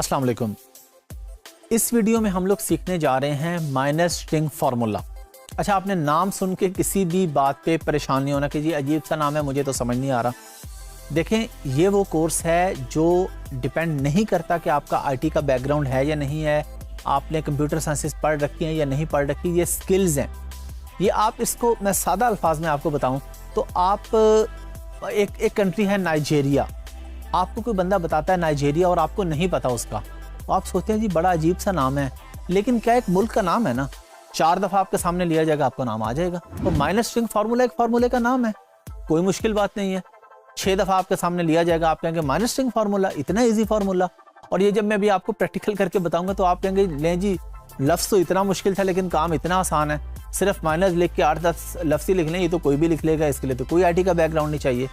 अस्सलाम वालेकुम। इस वीडियो में हम लोग सीखने जा रहे हैं माइनस स्ट्रिंग फार्मूला। अच्छा, आपने नाम सुन के किसी भी बात पे परेशान नहीं होना कि जी अजीब सा नाम है, मुझे तो समझ नहीं आ रहा। देखें, ये वो कोर्स है जो डिपेंड नहीं करता कि आपका आईटी का बैकग्राउंड है या नहीं है, आपने कंप्यूटर साइंसेस पढ़ रखी हैं या नहीं पढ़ रखी। ये स्किल्स हैं। ये आप इसको मैं सादा अल्फाज में आपको बताऊं तो आप एक कंट्री है नाइजेरिया, आपको कोई बंदा बताता है नाइजेरिया और आपको नहीं पता उसका, तो आप सोचते हैं जी बड़ा अजीब सा नाम है, लेकिन क्या एक मुल्क का नाम है ना। 4 दफ़ा आपके सामने लिया जाएगा, आपको नाम आ जाएगा। तो माइनस स्ट्रिंग फार्मूला एक फार्मूले का नाम है, कोई मुश्किल बात नहीं है। 6 दफ़ा आपके सामने लिया जाएगा, आप कहेंगे माइनस स्ट्रिंग फार्मूला, इतना ईजी फार्मूला। और ये जब मैं भी आपको प्रैक्टिकल करके बताऊंगा तो आप कहेंगे ले जी, लफ्ज़ तो इतना मुश्किल था लेकिन काम इतना आसान है, सिर्फ माइनस लिख के 8-10 लफ्ज़ ही लिख लें, ये तो कोई भी लिख लेगा, इसके लिए तो कोई आईटी का बैकग्राउंड नहीं चाहिए।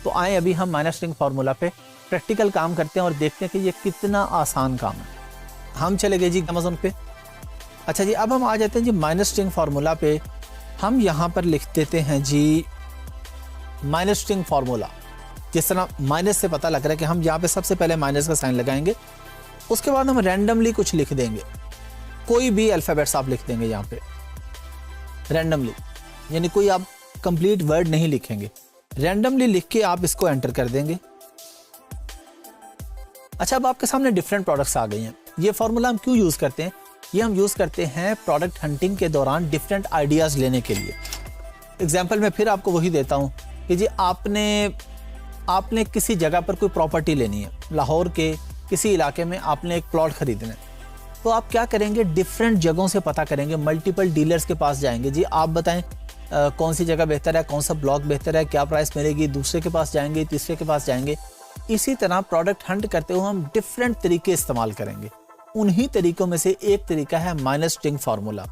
तो आए अभी हम माइनस स्ट्रिंग फार्मूला पे प्रैक्टिकल काम करते हैं और देखते हैं कि ये कितना आसान काम है। हम चले गए जी अमेज़न पे। अच्छा जी, अब हम आ जाते हैं जी माइनस स्ट्रिंग फार्मूला पे। हम यहाँ पर लिख देते हैं जी माइनस स्ट्रिंग फार्मूला। जिस तरह माइनस से पता लग रहा है कि हम यहाँ पे सबसे पहले माइनस का साइन लगाएंगे, उसके बाद हम रैंडमली कुछ लिख देंगे, कोई भी अल्फ़ाबेट्स आप लिख देंगे यहाँ पे रैंडमली, यानी कोई आप कंप्लीट वर्ड नहीं लिखेंगे, रैंडमली लिख के आप इसको एंटर कर देंगे। अच्छा, अब आपके सामने डिफरेंट प्रोडक्ट्स आ गई हैं। ये फार्मूला हम क्यों यूज़ करते हैं? ये हम यूज़ करते हैं प्रोडक्ट हंटिंग के दौरान डिफरेंट आइडियाज़ लेने के लिए। एग्जाम्पल मैं फिर आपको वही देता हूँ कि जी आपने किसी जगह पर कोई प्रॉपर्टी लेनी है, लाहौर के किसी इलाके में आपने एक प्लॉट खरीदना है, तो आप क्या करेंगे, डिफरेंट जगहों से पता करेंगे, मल्टीपल डीलर्स के पास जाएंगे, जी आप बताएं कौन सी जगह बेहतर है, कौन सा ब्लॉक बेहतर है, क्या प्राइस मिलेगी, दूसरे के पास जाएंगे, तीसरे के पास जाएंगे। इसी तरह प्रोडक्ट हंट करते हुए हम डिफरेंट तरीके इस्तेमाल करेंगे। उन्हीं तरीकों में से एक तरीका है minus string formula.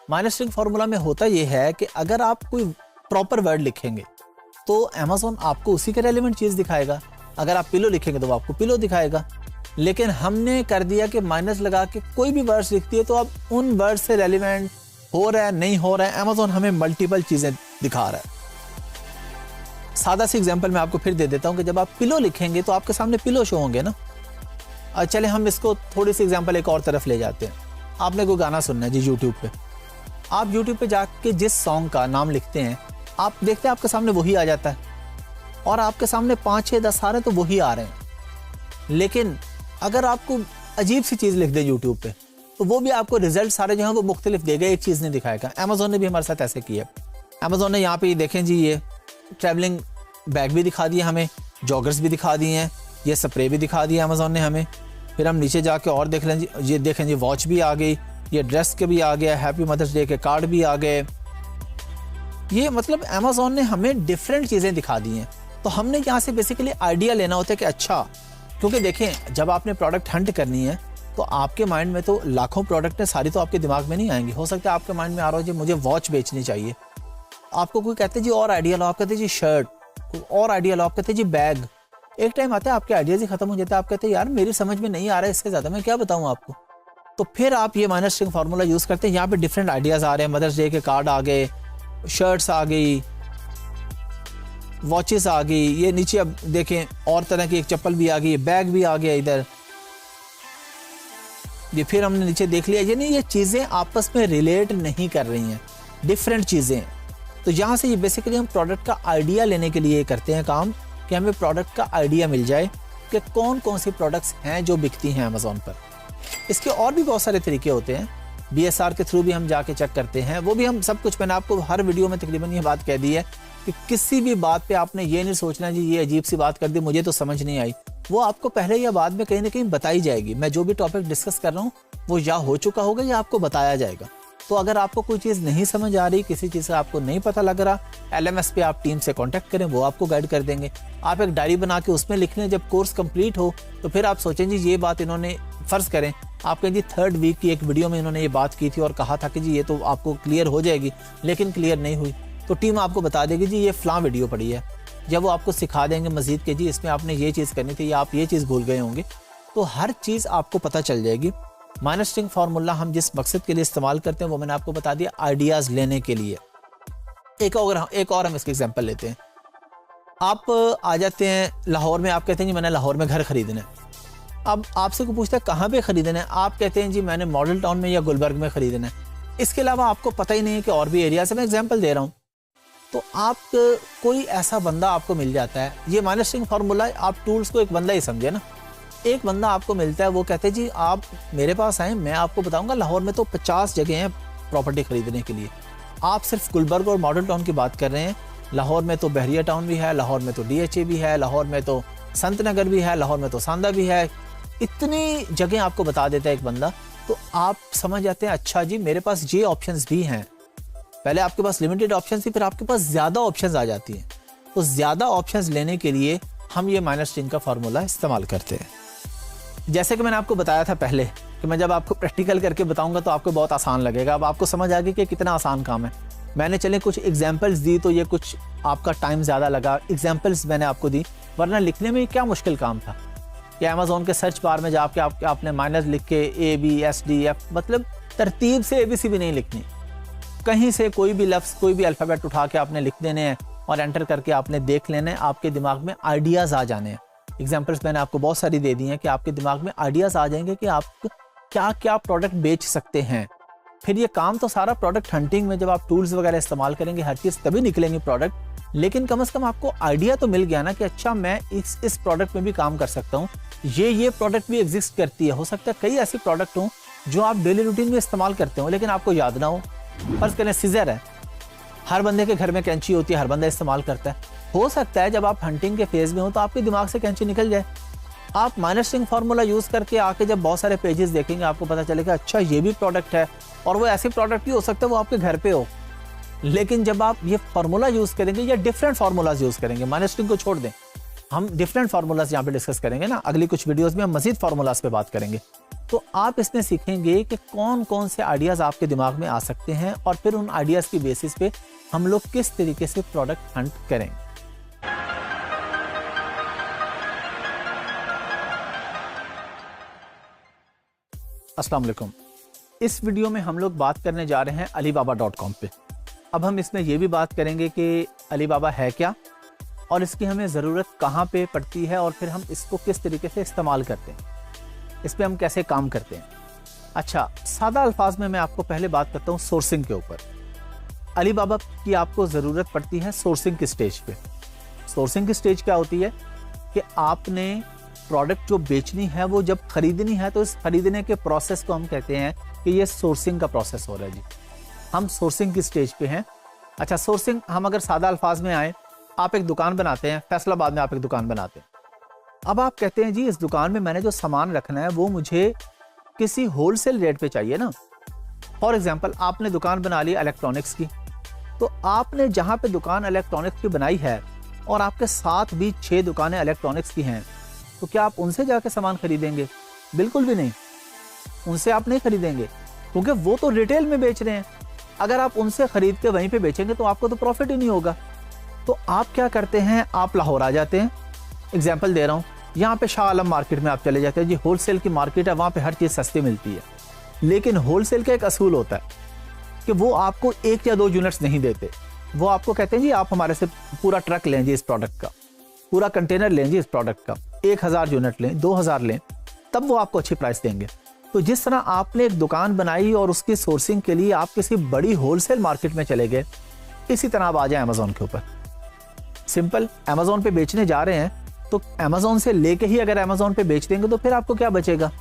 Minus string formula में होता यह है कि अगर आप कोई प्रॉपर वर्ड लिखेंगे तो अमेज़न आपको उसी के रेलेवेंट चीज़ दिखाएगा। अगर आप पिलो लिखेंगे तो वो आपको पिलो दिखाएगा। लेकिन हमने कर दिया कि माइनस लगा के कोई भी वर्ड्स लिखती है तो अब उन वर्ड से रेलेवेंट हो रहा है नहीं हो रहा है, अमेज़न हमें मल्टीपल चीज़ें दिखा रहा है। सादा सी एग्जांपल मैं आपको फिर दे देता हूं कि जब आप पिलो लिखेंगे तो आपके सामने पिलो शो होंगे ना। और चले हम इसको थोड़ी सी एग्जांपल एक और तरफ ले जाते हैं। आपने कोई गाना सुनना है जी यूट्यूब पे, आप यूट्यूब पे जाके जिस सॉन्ग का नाम लिखते हैं, आप देखते हैं आपके सामने वही आ जाता है, और आपके सामने 5-6-10 आ रहे हैं तो वही आ रहे हैं। लेकिन अगर आपको अजीब सी चीज़ लिख दे यूट्यूब पे तो वो भी आपको रिजल्ट सारे जो हैं वो मुख्तलिफ देगा, एक चीज़ नहीं दिखाएगा। अमेज़न ने भी हमारे साथ ऐसे किया। अमेज़न ने यहाँ पे देखें जी, ये ट्रैवलिंग बैग भी दिखा दिए हमें, जॉगर्स भी दिखा दिए हैं, ये स्प्रे भी दिखा दिया अमेज़न ने हमें। फिर हम नीचे जाके और देख लें जी, ये देखें जी वॉच भी आ गई, ये ड्रेस के भी आ गया, हैप्पी मदर्स डे के कार्ड भी आ गए। ये मतलब अमेज़न ने हमें डिफरेंट चीज़ें दिखा दी हैं। तो हमने यहाँ से बेसिकली आइडिया लेना होता है कि अच्छा, क्योंकि देखें जब आपने प्रोडक्ट हंट करनी है तो आपके माइंड में तो लाखों प्रोडक्ट है, सारी तो आपके दिमाग में नहीं आएंगी। हो सकता है आपके माइंड में आ रहा हो जी मुझे वॉच बेचनी चाहिए, आपको कोई कहते जी और आइडिया लो, आप कहते जी शर्ट, और आइडिया लो, आप कहते जी बैग। एक टाइम आता है आपके आइडियाज ही खत्म हो जाते हैं, आप कहते हैं यार मेरी समझ में नहीं आ रहा है, इससे ज़्यादा मैं क्या बताऊँ आपको। तो फिर आप ये माइनस स्ट्रिंग फार्मूला यूज़ करते हैं। यहाँ पे डिफरेंट आइडियाज़ आ रहे हैं, मदर्स डे के कार्ड आ गए, शर्ट्स आ गई, वॉचेस आ गई, ये नीचे अब देखें और तरह की एक चप्पल भी आ गई, बैग भी आ गया इधर, ये फिर हमने नीचे देख लिया। यानी ये चीज़ें आपस में रिलेट नहीं कर रही हैं, डिफरेंट चीज़ें। तो यहाँ से ये बेसिकली हम प्रोडक्ट का आइडिया लेने के लिए करते हैं काम, कि हमें प्रोडक्ट का आइडिया मिल जाए कि कौन कौन सी प्रोडक्ट्स हैं जो बिकती हैं अमेज़न पर। इसके और भी बहुत सारे तरीके होते हैं, BSR के थ्रू भी हम जाके चेक करते हैं, वो भी हम सब कुछ, मैंने आपको हर वीडियो में तकरीबन ये बात कह दी है कि किसी भी बात पे आपने ये नहीं सोचना जी ये अजीब सी बात कर दी, मुझे तो समझ नहीं आई। वो आपको पहले या बाद में कहीं ना कहीं बताई जाएगी। मैं जो भी टॉपिक डिस्कस कर रहा हूँ वो या हो चुका होगा या आपको बताया जाएगा। तो अगर आपको कोई चीज़ नहीं समझ आ रही, किसी चीज़ से आपको नहीं पता लग रहा, LMS पे आप टीम से कांटेक्ट करें, वो आपको गाइड कर देंगे। आप एक डायरी बना के उसमें लिख लें, जब कोर्स कंप्लीट हो तो फिर आप सोचें जी ये बात इन्होंने, फ़र्ज़ करें आप कहें जी 3rd वीक की एक वीडियो में इन्होंने ये बात की थी और कहा था कि जी ये तो आपको क्लियर हो जाएगी, लेकिन क्लियर नहीं हुई, तो टीम आपको बता देगी जी ये फ़लाँ वीडियो पड़ी है। जब वो आपको सिखा देंगे मज़ीद कि जी इसमें आपने ये चीज़ करनी थी या आप ये चीज़ भूल गए होंगे, तो हर चीज़ आपको पता चल जाएगी। माइनस स्ट्रिंग फार्मूला हम जिस मकसद के लिए इस्तेमाल करते हैं वो मैंने आपको बता दिया, आइडियाज़ लेने के लिए। एक और हम इसकी एग्जांपल लेते हैं। आप आ जाते हैं लाहौर में, आप कहते हैं जी मैंने लाहौर में घर खरीदना है, अब आपसे को पूछता है कहाँ पे खरीदना है, आप कहते हैं जी मैंने मॉडल टाउन में या गुलबर्ग में खरीदना है, इसके अलावा आपको पता ही नहीं है कि और भी एरिया से। मैं एग्जांपल दे रहा हूँ, तो आप कोई ऐसा बंदा आपको मिल जाता है, ये माइनस फार्मूला, आप टूल्स को एक बंदा ही समझे ना, एक बंदा आपको मिलता है, वो कहते हैं जी आप मेरे पास आए, मैं आपको बताऊंगा लाहौर में तो 50 जगह हैं प्रॉपर्टी खरीदने के लिए। आप सिर्फ गुलबर्ग और मॉडल टाउन की बात कर रहे हैं, लाहौर में तो बहरिया टाउन भी है, लाहौर में तो DHA भी है, लाहौर में तो संत नगर भी है, लाहौर में तो सांदा भी है, इतनी जगह आपको बता देता है एक बंदा। तो आप समझ जाते हैं अच्छा जी मेरे पास ये ऑप्शंस भी हैं। पहले आपके पास लिमिटेड ऑप्शन थी, फिर आपके पास ज़्यादा ऑप्शंस आ जाती हैं। तो ज़्यादा ऑप्शंस लेने के लिए हम ये -10 का फार्मूला इस्तेमाल करते हैं। जैसे कि मैंने आपको बताया था पहले कि मैं जब आपको प्रैक्टिकल करके बताऊंगा तो आपको बहुत आसान लगेगा। अब आपको समझ आ गई कि कितना आसान काम है। मैंने चले कुछ एग्जाम्पल्स दी तो ये कुछ आपका टाइम ज़्यादा लगा, एग्जाम्पल्स मैंने आपको दी, वरना लिखने में क्या मुश्किल काम था कि अमेज़ॉन के सर्च बार में जाके आपने माइनस लिख के ABSDF, मतलब तरतीब से ABC भी नहीं लिखनी, कहीं से कोई भी लफ्ज़ कोई भी अल्फ़ाबेट उठा के आपने लिख देने हैं और एंटर करके आपने देख लेने हैं, आपके दिमाग में आइडियाज़ आ जाने हैं। एग्जाम्पल्स मैंने आपको बहुत सारी दे दी हैं कि आपके दिमाग में आइडियाज़ आ जाएंगे कि आप क्या क्या प्रोडक्ट बेच सकते हैं। फिर ये काम तो सारा प्रोडक्ट हंटिंग में जब आप टूल्स वगैरह इस्तेमाल करेंगे हर चीज़ तभी निकलेंगे प्रोडक्ट, लेकिन कम से कम आपको आइडिया तो मिल गया ना कि अच्छा मैं इस प्रोडक्ट में भी काम कर सकता हूँ, ये प्रोडक्ट भी एग्जिस्ट करती है। हो सकता है कई ऐसे प्रोडक्ट हों जो आप डेली रूटीन में इस्तेमाल करते हो लेकिन आपको याद ना हो। फर्ज करें सीजर है, हर बंदे के घर में कैंची होती है, हर बंदा इस्तेमाल करता है। हो सकता है जब आप हंटिंग के फेज में हो तो आपके दिमाग से कैंची निकल जाए। आप -10 फार्मूला यूज़ करके आके जब बहुत सारे पेजेस देखेंगे आपको पता चलेगा अच्छा ये भी प्रोडक्ट है, और वो ऐसे प्रोडक्ट भी हो सकता है वो आपके घर पे हो। लेकिन जब आप ये फार्मूला यूज़ करेंगे या डिफरेंट फार्मूलाज यूज़ करेंगे, -10 को छोड़ दें, हम डिफरेंट फार्मूलाज यहाँ पे डिस्कस करेंगे ना, अगली कुछ वीडियोज़ में हम मजीद फार्मूलाज पे बात करेंगे। तो आप इसमें सीखेंगे कि कौन कौन से आइडियाज़ आपके दिमाग में आ सकते हैं और फिर उन आइडियाज़ की बेसिस पे हम लोग किस तरीके से प्रोडक्ट हंट करेंगे। अस्सलाम वालेकुम। इस वीडियो में हम लोग बात करने जा रहे हैं alibaba.com पे। अब हम इसमें यह भी बात करेंगे कि अलीबाबा है क्या और इसकी हमें ज़रूरत कहाँ पे पड़ती है और फिर हम इसको किस तरीके से इस्तेमाल करते हैं, इस पर हम कैसे काम करते हैं। अच्छा, सादा अल्फाज में मैं आपको पहले बात करता हूँ सोर्सिंग के ऊपर। अलीबाबा की आपको ज़रूरत पड़ती है सोर्सिंग की स्टेज पे। सोर्सिंग की स्टेज क्या होती है कि आपने प्रोडक्ट जो बेचनी है वो जब खरीदनी है तो इस खरीदने के प्रोसेस को हम कहते हैं कि ये सोर्सिंग का प्रोसेस हो रहा है जी। हम सोर्सिंग की स्टेज पे हैं। अच्छा, सोर्सिंग हम अगर सादा अल्फाज में आए, आप एक दुकान बनाते हैं, फैसलाबाद में आप एक दुकान बनाते हैं। अब आप कहते हैं जी इस दुकान में मैंने जो सामान रखना है वो मुझे किसी होलसेल रेट पे चाहिए ना। फॉर एग्जांपल आपने दुकान बना ली इलेक्ट्रॉनिक्स की, तो आपने जहाँ पे दुकान इलेक्ट्रॉनिक्स की बनाई है और आपके साथ भी 6 दुकानें इलेक्ट्रॉनिक्स की हैं, तो क्या आप उनसे जाके सामान खरीदेंगे? बिल्कुल भी नहीं, उनसे आप नहीं खरीदेंगे क्योंकि वो तो रिटेल में बेच रहे हैं। अगर आप उनसे खरीद के वहीं पे बेचेंगे तो आपको तो प्रॉफिट ही नहीं होगा। तो आप क्या करते हैं, आप लाहौर आ जाते हैं। एग्जाम्पल दे रहा हूँ, यहाँ पे शाह आलम मार्केट में आप चले जाते हैं जी, होलसेल की मार्केट है, वहाँ पे हर चीज़ सस्ती मिलती है। लेकिन होलसेल का एक असूल होता है कि वो आपको 1 या 2 यूनिट्स नहीं देते, वो आपको कहते हैं जी आप हमारे से पूरा ट्रक लें जी इस प्रोडक्ट का, पूरा कंटेनर लें जी इस प्रोडक्ट का, 1000 यूनिट लें, 2000 लें, तब वो आपको अच्छी प्राइस देंगे। तो जिस तरह आपने एक दुकान बनाई और उसकी सोर्सिंग के लिए आप किसी बड़ी होलसेल मार्केट में चले गए, इसी तरह आप आ जाए अमेज़ॉन के ऊपर। सिंपल, अमेज़ॉन पे बेचने जा रहे हैं तो अमेज़ॉन से लेके ही अगर अमेज़ॉन पे बेच देंगे तो फिर आपको क्या बचेगा?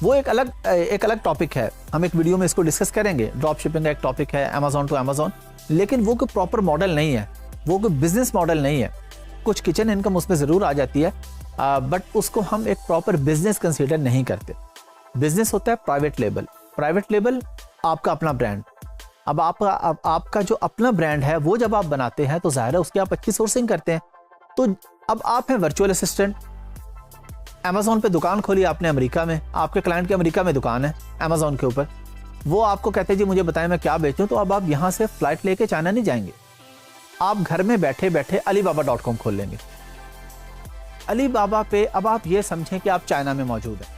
वो एक अलग टॉपिक है, हम एक वीडियो में इसको डिस्कस करेंगे। ड्रॉप शिपिंग का एक टॉपिक है, अमेज़ॉन टू अमेज़ॉन, लेकिन वो कोई प्रॉपर मॉडल नहीं है, वो कोई बिजनेस मॉडल नहीं है। कुछ किचन इनकम उसमें ज़रूर आ जाती है, बट उसको हम एक प्रॉपर बिजनेस कंसीडर नहीं करते। बिजनेस होता है प्राइवेट लेबल। प्राइवेट लेबल आपका अपना ब्रांड। अब आपका जो अपना ब्रांड है वो जब आप बनाते हैं तो जाहिर है उसकी आप अच्छी सोर्सिंग करते हैं। तो अब आप हैं वर्चुअल असिस्टेंट, अमेज़ॉन पे दुकान खोली आपने अमेरिका में, आपके क्लाइंट की अमेरिका में दुकान है अमेज़ॉन के ऊपर, वो आपको कहते हैं जी मुझे बताएं मैं क्या बेचूं, तो अब आप यहाँ से फ्लाइट लेके चाइना नहीं जाएंगे, आप घर में बैठे बैठे alibaba.com खोल लेंगे। अलीबाबा पे अब आप ये समझें कि आप चाइना में मौजूद हैं,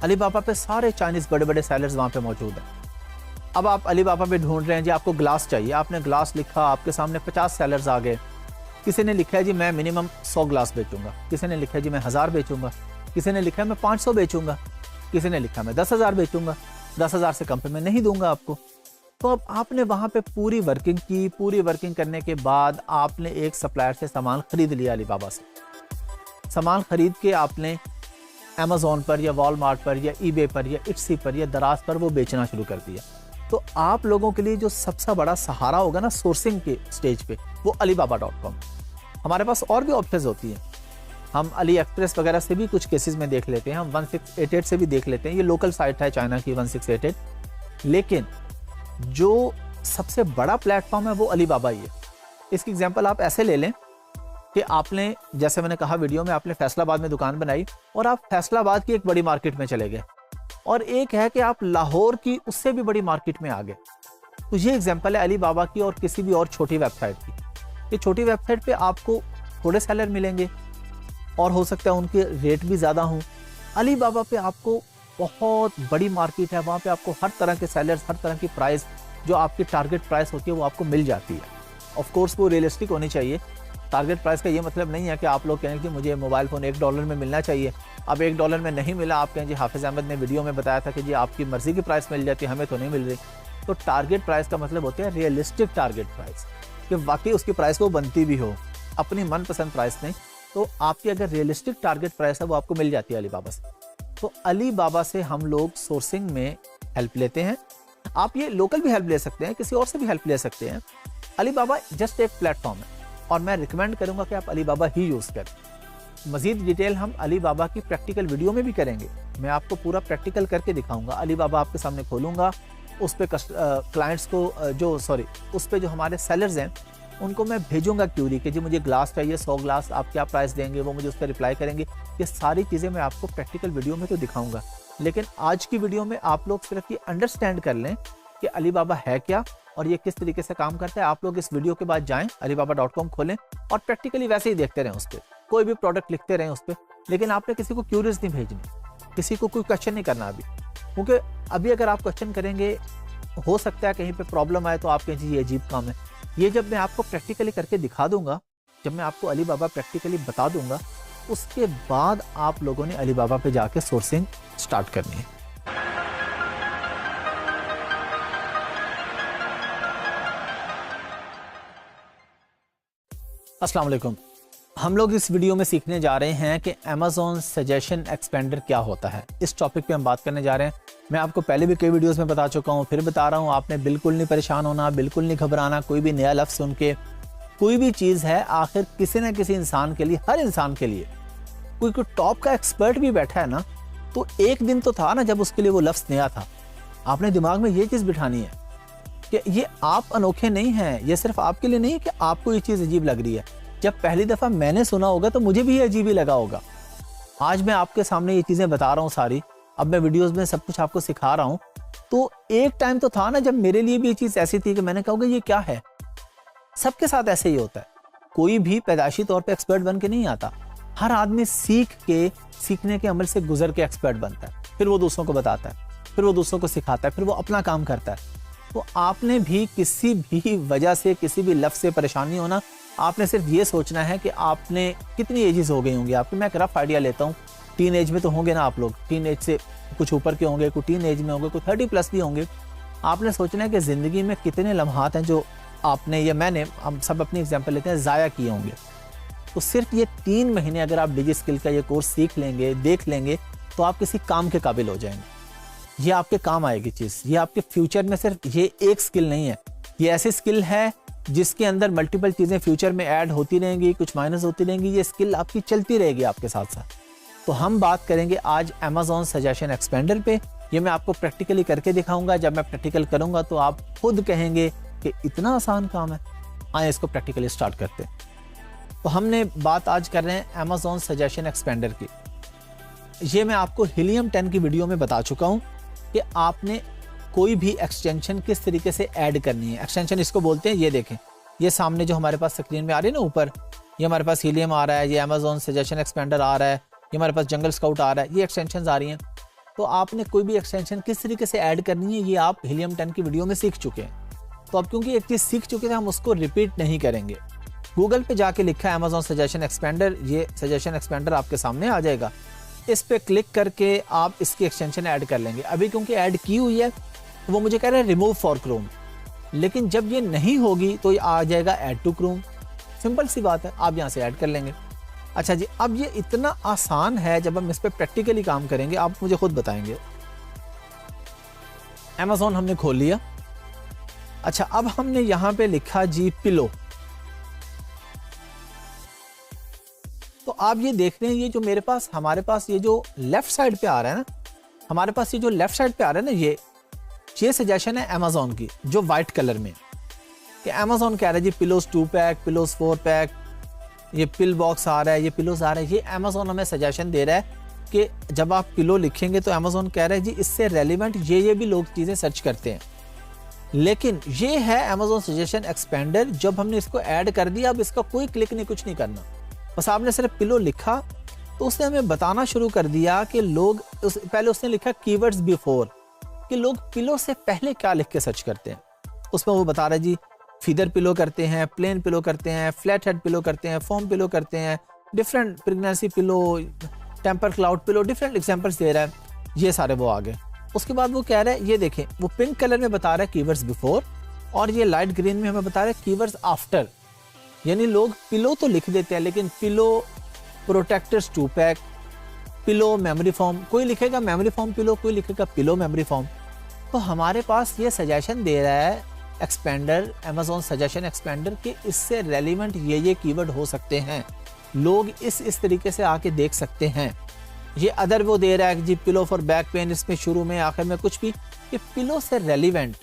अलीबाबा पे सारे चाइनीज़ बड़े बड़े सेलर्स वहाँ पे मौजूद हैं। अब आप अलीबाबा पे ढूंढ रहे हैं जी आपको ग्लास चाहिए, आपने ग्लास लिखा, आपके सामने 50 सेलर्स आ गए। किसी ने लिखा है जी मैं मिनिमम 100 ग्लास बेचूंगा, किसी ने लिखा है जी मैं 1000 बेचूंगा, किसी ने लिखा है मैं 500 बेचूंगा, किसी ने लिखा मैं 10,000 बेचूंगा, 10,000 से कम पे मैं नहीं दूंगा आपको। तो अब आपने वहां पे पूरी वर्किंग की, पूरी वर्किंग करने के बाद आपने एक सप्लायर से सामान खरीद लिया अलीबाबा से। सामान खरीद के आपने अमेज़ॉन पर या वॉलमार्ट पर या ईबे पर या इट्सी पर या दराज पर वो बेचना शुरू कर दिया। तो आप लोगों के लिए जो सबसे बड़ा सहारा होगा ना सोर्सिंग के स्टेज पे, वो alibaba.com। हमारे पास और भी ऑप्शंस होती हैं, हम अली एक्सप्रेस वगैरह से भी कुछ केसेस में देख लेते हैं, हम 1688 से भी देख लेते हैं, ये लोकल साइट है चाइना की 1688। लेकिन जो सबसे बड़ा प्लेटफॉर्म है वो अलीबाबा ही है। इसकी एग्जांपल आप ऐसे ले लें कि आपने, जैसे मैंने कहा वीडियो में, आपने फैसलाबाद में दुकान बनाई और आप फैसलाबाद की एक बड़ी मार्केट में चले गए, और एक है कि आप लाहौर की उससे भी बड़ी मार्केट में आ गए। तो ये एग्जांपल है अलीबाबा की और किसी भी और छोटी वेबसाइट की। ये छोटी वेबसाइट पे आपको थोड़े सेलर मिलेंगे और हो सकता है उनके रेट भी ज़्यादा हों। अलीबाबा पे आपको बहुत बड़ी मार्केट है, वहाँ पे आपको हर तरह के सेलर्स, हर तरह की प्राइस, जो आपकी टारगेट प्राइस होती है वो आपको मिल जाती है। ऑफ कोर्स वो रियलिस्टिक होनी चाहिए। टारगेट प्राइस का ये मतलब नहीं है कि आप लोग कहें कि मुझे मोबाइल फ़ोन $1 में मिलना चाहिए, अब $1 में नहीं मिला, आप कहें जी हाफिज़ अहमद ने वीडियो में बताया था कि जी आपकी मर्ज़ी की प्राइस मिल जाती है, हमें तो नहीं मिल रही। तो टारगेट प्राइस का मतलब होता है रियलिस्टिक टारगेट प्राइस, कि वाकई उसकी प्राइस वो बनती भी हो, अपनी मनपसंद प्राइस नहीं। तो आपकी अगर रियलिस्टिक टारगेट प्राइस है वो आपको मिल जाती है अलीबाबा से। तो अलीबाबा से हम लोग सोर्सिंग में हेल्प लेते हैं। आप ये लोकल भी हेल्प ले सकते हैं, किसी और से भी हेल्प ले सकते हैं। अलीबाबा जस्ट एक प्लेटफॉर्म है और मैं रिकमेंड करूंगा कि आप अलीबाबा ही यूज़ करें। मजीद डिटेल हम अलीबाबा की प्रैक्टिकल वीडियो में भी करेंगे। मैं आपको पूरा प्रैक्टिकल करके दिखाऊंगा। अलीबाबा आपके सामने खोलूंगा, उस पर क्लाइंट्स को उस पर जो हमारे सेलर्स हैं उनको मैं भेजूंगा क्यूरी कि जी मुझे ग्लास चाहिए 100 ग्लास, आप क्या प्राइस देंगे, वो मुझे उस पर रिप्लाई करेंगे। ये सारी चीज़ें मैं आपको प्रैक्टिकल वीडियो में तो दिखाऊंगा, लेकिन आज की वीडियो में आप लोग सिर्फ ये अंडरस्टैंड कर लें कि अलीबाबा है क्या और ये किस तरीके से काम करता है। आप लोग इस वीडियो के बाद जाएं, alibaba.com खोलें और प्रैक्टिकली वैसे ही देखते रहें, उस पर कोई भी प्रोडक्ट लिखते रहें उस पर। लेकिन आपने किसी को क्यूरीज नहीं भेजनी, किसी को कोई क्वेश्चन नहीं करना अभी, क्योंकि अभी अगर आप क्वेश्चन करेंगे हो सकता है कहीं पे प्रॉब्लम आए तो आप कहें जी ये अजीब काम है। ये जब मैं आपको प्रैक्टिकली करके दिखा दूंगा, जब मैं आपको अलीबाबा प्रैक्टिकली बता दूंगा, उसके बाद आप लोगों ने अलीबाबा पे जाके सोर्सिंग स्टार्ट करनी है। अस्सलाम वालेकुम। हम लोग इस वीडियो में सीखने जा रहे हैं कि Amazon सजेशन एक्सपेंडर क्या होता है। इस टॉपिक पे हम बात करने जा रहे हैं। मैं आपको पहले भी कई वीडियोस में बता चुका हूँ, फिर बता रहा हूँ, आपने बिल्कुल नहीं परेशान होना, बिल्कुल नहीं घबराना। कोई भी नया लफ्ज़ सुन के, कोई भी चीज़ है, आखिर किसी न किसी इंसान के लिए, हर इंसान के लिए कोई टॉप का एक्सपर्ट भी बैठा है ना, तो एक दिन तो था ना जब उसके लिए वो लफ्ज़ नया था। आपने दिमाग में ये चीज़ बिठानी है कि ये आप अनोखे नहीं हैं, ये सिर्फ आपके लिए नहीं है कि आपको ये चीज़ अजीब लग रही है। जब पहली दफ़ा मैंने सुना होगा तो मुझे भी ये अजीब ही लगा होगा। आज मैं आपके सामने ये चीज़ें बता रहा हूँ सारी, अब मैं वीडियोस में सब कुछ आपको सिखा रहा हूँ। तो एक टाइम तो था ना जब मेरे लिए भी ये चीज़ ऐसी थी कि मैंने कहा ये क्या है। सबके साथ ऐसे ही होता है, कोई भी पैदाइशी तौर पे एक्सपर्ट बन के नहीं आता। हर आदमी सीखने के अमल से गुजर के एक्सपर्ट बनता है, फिर वो दूसरों को बताता है, फिर वो दूसरों को सिखाता है, फिर वो अपना काम करता है। तो आपने भी किसी भी वजह से, किसी भी लफ्ज़ से परेशानी होना, आपने सिर्फ ये सोचना है कि आपने कितनी एजेस हो गई होंगी आपकी। मैं एक रफ आइडिया लेता हूँ, टीन एज में तो होंगे ना आप लोग, टीन एज से कुछ ऊपर के होंगे, कोई टीन एज में होंगे, कोई 30+ भी होंगे। आपने सोचना है कि ज़िंदगी में कितने लम्हात हैं जो आपने या मैंने, हम सब अपनी एग्जांपल लेते हैं, ज़ाया किए होंगे। तो सिर्फ ये 3 महीने अगर आप डिजी स्किल का ये कोर्स सीख लेंगे, देख लेंगे, तो आप किसी काम के काबिल हो जाएंगे। ये आपके काम आएगी चीज़, ये आपके फ्यूचर में सिर्फ ये एक स्किल नहीं है, ये ऐसी स्किल है जिसके अंदर मल्टीपल चीज़ें फ्यूचर में ऐड होती रहेंगी, कुछ माइनस होती रहेंगी। ये स्किल आपकी चलती रहेगी आपके साथ साथ। तो हम बात करेंगे आज Amazon सजेशन एक्सपेंडर पे। ये मैं आपको प्रैक्टिकली करके दिखाऊंगा। जब मैं प्रैक्टिकल करूंगा तो आप खुद कहेंगे कि इतना आसान काम है। आए इसको प्रैक्टिकली स्टार्ट करते हैं। तो हमने बात आज कर रहे हैं Amazon सजेशन एक्सपेंडर की। ये मैं आपको हीलियम 10 की वीडियो में बता चुका हूँ कि आपने कोई भी एक्सटेंशन किस तरीके से ऐड करनी है। एक्सटेंशन इसको बोलते हैं, ये देखें, ये सामने जो हमारे पास स्क्रीन में आ रही है ना ऊपर, ये हमारे पास हीलियम आ रहा है, ये Amazon सजेशन एक्सपेंडर आ रहा है, ये हमारे पास जंगल स्काउट आ रहा है, ये एक्सटेंशन आ रही हैं। तो आपने कोई भी एक्सटेंशन किस तरीके से ऐड करनी है, ये आप हीलियम 10 की वीडियो में सीख चुके हैं। तो अब क्योंकि एक चीज़ सीख चुके थे, हम उसको रिपीट नहीं करेंगे। गूगल पे जाके लिखा है Amazon सजेशन एक्सपेंडर, ये सजेशन एक्सपेंडर आपके सामने आ जाएगा। इस पे क्लिक करके आप इसकी एक्सटेंशन ऐड कर लेंगे। अभी क्योंकि ऐड की हुई है तो वो मुझे कह रहा है रिमूव फॉर क्रोम, लेकिन जब ये नहीं होगी तो ये आ जाएगा ऐड टू क्रोम। सिंपल सी बात है, आप यहाँ से ऐड कर लेंगे। अच्छा जी, अब ये इतना आसान है, जब हम इस पे प्रैक्टिकली काम करेंगे आप मुझे खुद बताएंगे। Amazon हमने खोल लिया। अच्छा, अब हमने यहाँ पे लिखा जी पिलो। तो आप ये देख रहे हैं, ये जो मेरे पास हमारे पास ये जो लेफ्ट साइड पे आ रहा है ना, हमारे पास ये जो लेफ्ट साइड पे आ रहा है ना, ये सजेशन है Amazon की, जो व्हाइट कलर में कि Amazon कह रहा है जी पिलोज 2 पैक, पिलोज 4 पैक, ये पिल बॉक्स आ रहा है, ये पिलोज आ रहा है। ये Amazon हमें सजेशन दे रहा है कि जब आप पिलो लिखेंगे तो Amazon कह रहा है जी इससे रेलिवेंट ये भी लोग चीज़ें सर्च करते हैं। लेकिन ये है Amazon सजेशन एक्सपेंडर, जब हमने इसको ऐड कर दिया, अब इसका कोई क्लिक नहीं, कुछ नहीं करना, बस आपने सिर्फ पिलो लिखा तो उसने हमें बताना शुरू कर दिया कि लोग पहले उसने लिखा कीवर्ड्स बिफोर, कि लोग पिलो से पहले क्या लिख के सर्च करते हैं। उसमें वो बता रहा है जी फीदर पिलो करते हैं, प्लेन पिलो करते हैं, फ्लैट हेड पिलो करते हैं, फोम पिलो करते हैं, different pregnancy pillow, Tempur cloud pillow, different examples दे रहा है। ये सारे वो आगे। उसके बाद वो कह रहा है, ये देखें, वो पिंक कलर में बता रहा है कीवर्ड्स बिफोर, और ये लाइट ग्रीन में हमें बता रहा है कीवर्ड्स आफ्टर। यानी लोग पिलो तो लिख देते हैं, लेकिन pillow protectors 2 pack, pillow memory form, कोई लिखेगा मेमोरी फॉर्म पिलो, कोई लिखेगा पिलो मेमोरी फॉर्म। तो हमारे पास ये सजेशन दे रहा है एक्सपेंडर, Amazon सजेशन एक्सपेंडर, कि इससे रेलिवेंट ये कीवर्ड हो सकते हैं, लोग इस तरीके से आके देख सकते हैं। ये अदर वो दे रहा है कि जी पिलो फॉर बैक पेन, इसमें शुरू में आखिर में कुछ भी, कि पिलो से रेलिवेंट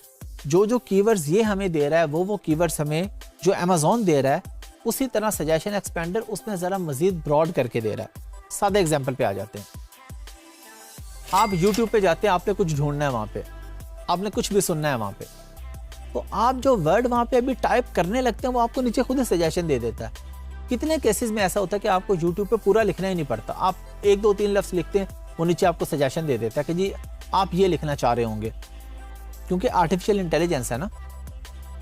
जो कीवर्ड्स ये हमें दे रहा है, वो कीवर्ड्स हमें जो Amazon दे रहा है, उसी तरह सजेशन एक्सपेंडर उसमें ज़रा मजीद ब्रॉड करके दे रहा है। सादे एग्जाम्पल पे आ जाते हैं। आप YouTube पे जाते हैं, आपने कुछ ढूंढना है, वहाँ पे आपने कुछ भी सुनना है वहाँ पे, तो आप जो वर्ड वहाँ पे अभी टाइप करने लगते हैं, वो आपको नीचे खुद ही सजेशन दे देता है। कितने केसेस में ऐसा होता है कि आपको YouTube पे पूरा लिखना ही नहीं पड़ता, आप 1 2 3 लफ्ज़ लिखते हैं, वो नीचे आपको सजेशन दे देता है कि जी आप ये लिखना चाह रहे होंगे। क्योंकि आर्टिफिशियल इंटेलिजेंस है ना,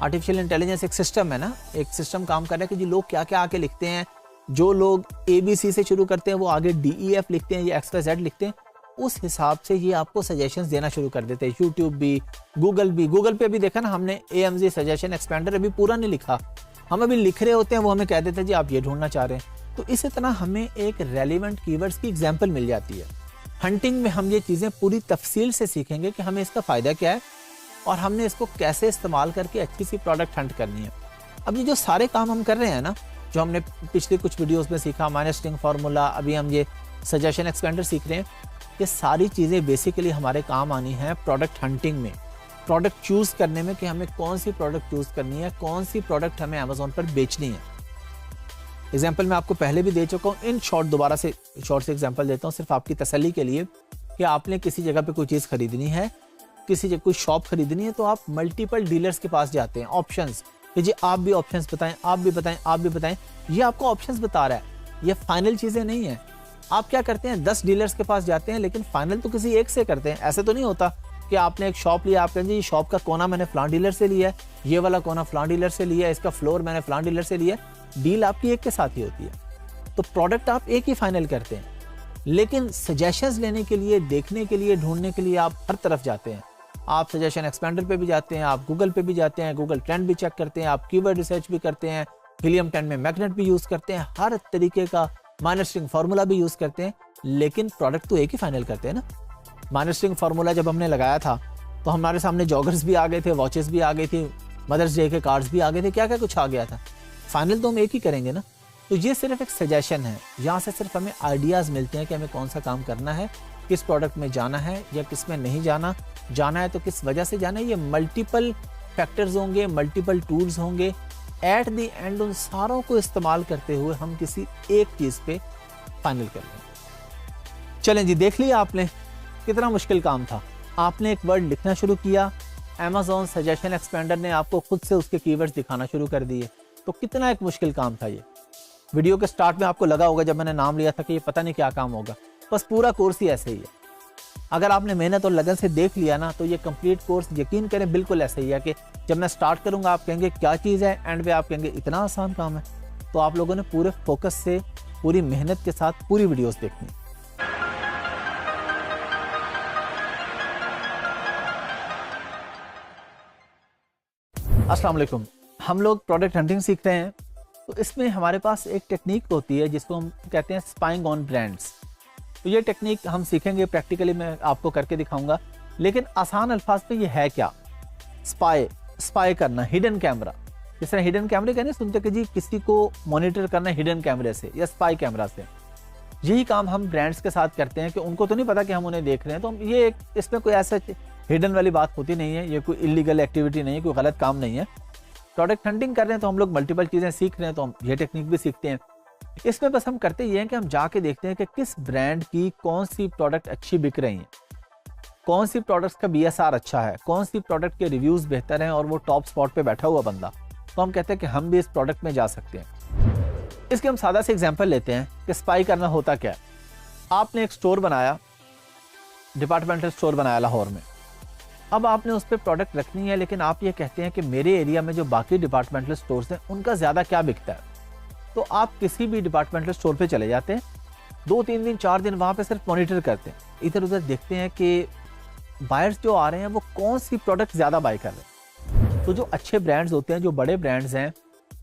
आर्टिफिशियल इंटेलिजेंस एक सिस्टम है ना, एक सिस्टम काम कर रहा है कि जी लोग क्या क्या आके लिखते हैं। जो लोग ABC से शुरू करते हैं वो आगे DEF लिखते हैं या XYZ लिखते हैं, उस हिसाब से ये आपको सजेशंस देना शुरू कर देते हैं। यूट्यूब भी, गूगल पे भी देखा ना हमने, AMZ सजेशन एक्सपेंडर अभी पूरा नहीं लिखा, हम अभी लिख रहे होते हैं, वो हमें कह देते हैं जी आप ये ढूंढना चाह रहे हैं। तो इसी तरह हमें एक रेलिवेंट कीवर्ड्स की एग्जाम्पल मिल जाती है। हंटिंग में हम ये चीज़ें पूरी तफसील से सीखेंगे कि हमें इसका फ़ायदा क्या है और हमने इसको कैसे इस्तेमाल करके अच्छी सी प्रोडक्ट हंट करनी है। अब ये जो सारे काम हम कर रहे हैं ना, जो हमने पिछले कुछ वीडियोस में सीखा, माइनस स्ट्रिंग फार्मूला, अभी हम ये सजेशन एक्सपेंडर सीख रहे हैं, ये सारी चीज़ें बेसिकली हमारे काम आनी है प्रोडक्ट हंटिंग में, प्रोडक्ट चूज़ करने में, कि हमें कौन सी प्रोडक्ट चूज़ करनी है, कौन सी प्रोडक्ट हमें Amazon पर बेचनी है। एग्जाम्पल मैं आपको पहले भी दे चुका हूँ, इन शॉर्ट दोबारा से शॉर्ट से एग्जाम्पल देता हूँ सिर्फ आपकी तसल्ली के लिए, कि आपने किसी जगह पे कोई चीज़ खरीदनी है, किसी जगह कोई शॉप खरीदनी है, तो आप मल्टीपल डीलर्स के पास जाते हैं, ऑप्शंस, कि जी आप भी ऑप्शंस बताएं, आप भी बताएं, आप भी बताएं। ये आपको ऑप्शंस बता रहा है, ये फाइनल चीज़ें नहीं है। आप क्या करते हैं, 10 डीलर्स के पास जाते हैं, लेकिन फाइनल तो किसी एक से करते हैं। ऐसे तो नहीं होता कि आपने एक शॉप लिया, आप कहें जी शॉप का कोना मैंने फलां डीलर से लिया है, ये वाला कोना फलां डीलर से लिया है, इसका फ्लोर मैंने फलां डीलर से लिया है। डील आपकी एक के साथ ही होती है, तो प्रोडक्ट आप एक ही फाइनल करते हैं। लेकिन सजेशंस लेने के लिए, देखने के लिए, ढूंढने के लिए आप हर तरफ जाते हैं। आप सजेशन एक्सपेंडर पे भी जाते हैं, आप गूगल पे भी जाते हैं, गूगल ट्रेंड भी चेक करते हैं, आप कीवर्ड रिसर्च भी करते हैं, हीलियम 10 में मैग्नेट भी यूज़ करते हैं, हर तरीके का माइनस स्ट्रिंग फार्मूला भी यूज़ करते हैं, लेकिन प्रोडक्ट तो एक ही फाइनल करते हैं ना। माइनस स्ट्रिंग फार्मूला जब हमने लगाया था तो हमारे सामने जॉगर्स भी आ गए थे, वॉचेस भी आ गई थी, मदर्स डे के कार्ड्स भी आ गए थे, क्या क्या कुछ आ गया था। फाइनल तो हम एक ही करेंगे ना। तो ये सिर्फ एक सजेशन है, यहाँ से सिर्फ हमें आइडियाज़ मिलते हैं कि हमें कौन सा काम करना है, किस प्रोडक्ट में जाना है या किस में नहीं जाना, जाना है तो किस वजह से जाना है। ये मल्टीपल फैक्टर्स होंगे, मल्टीपल टूल्स होंगे, एट द एंड उन सारों को इस्तेमाल करते हुए हम किसी एक चीज़ पे फाइनल कर लेंगे। चलें जी, देख लिया आपने कितना मुश्किल काम था। आपने एक वर्ड लिखना शुरू किया, Amazon सजेशन एक्सपेंडर ने आपको खुद से उसके कीवर्ड्स दिखाना शुरू कर दिए, तो कितना एक मुश्किल काम था ये। वीडियो के स्टार्ट में आपको लगा होगा जब मैंने नाम लिया था कि ये पता नहीं क्या काम होगा, बस पूरा कोर्स ही ऐसे ही है। अगर आपने मेहनत और लगन से देख लिया ना, तो ये कंप्लीट कोर्स यकीन करें बिल्कुल ऐसे ही है कि जब मैं स्टार्ट करूंगा आप कहेंगे क्या चीज़ है, एंड पे आप कहेंगे इतना आसान काम है। तो आप लोगों ने पूरे फोकस से, पूरी मेहनत के साथ पूरी वीडियोस देखनी है। अस्सलाम वालेकुम। हम लोग प्रोडक्ट हंटिंग सीख रहे हैं, तो इसमें हमारे पास एक टेक्निक होती है जिसको हम कहते हैं स्पाइंग ऑन ब्रांड्स। तो ये टेक्निक हम सीखेंगे, प्रैक्टिकली मैं आपको करके दिखाऊंगा। लेकिन आसान अल्फाज में ये है क्या? स्पाई करना, हिडन कैमरा। जिस तरह हिडन कैमरे कहने सुनते कि जी किसी को मॉनिटर करना हिडन कैमरे से या स्पाई कैमरा से। यही काम हम ब्रांड्स के साथ करते हैं कि उनको तो नहीं पता कि हम उन्हें देख रहे हैं। तो हम ये इसमें कोई ऐसा हिडन वाली बात होती नहीं है, ये कोई इलीगल एक्टिविटी नहीं है, कोई गलत काम नहीं है। प्रोडक्ट हंटिंग कर रहे हैं तो हम लोग मल्टीपल चीज़ें सीख रहे हैं, तो हम ये टेक्निक भी सीखते हैं। इसमें बस हम करते ये हैं कि हम जाके देखते हैं कि किस ब्रांड की कौन सी प्रोडक्ट अच्छी बिक रही हैं, कौन सी प्रोडक्ट्स का BSR अच्छा है, कौन सी प्रोडक्ट के रिव्यूज़ बेहतर हैं और वो टॉप स्पॉट पे बैठा हुआ बंदा, तो हम कहते हैं कि हम भी इस प्रोडक्ट में जा सकते हैं। इसके हम सादा से एग्जांपल लेते हैं कि स्पाई करना होता क्या है। आपने एक स्टोर बनाया, डिपार्टमेंटल स्टोर बनाया लाहौर में। अब आपने उस पर प्रोडक्ट रखनी है, लेकिन आप ये कहते हैं कि मेरे एरिया में जो बाकी डिपार्टमेंटल स्टोर्स हैं उनका ज़्यादा क्या बिकता है। तो आप किसी भी डिपार्टमेंटल स्टोर पे चले जाते हैं, 2-3 दिन 4 दिन वहाँ पे सिर्फ मॉनिटर करते हैं, इधर उधर देखते हैं कि बायर्स जो आ रहे हैं वो कौन सी प्रोडक्ट ज़्यादा बाय कर रहे हैं। तो जो अच्छे ब्रांड्स होते हैं, जो बड़े ब्रांड्स हैं,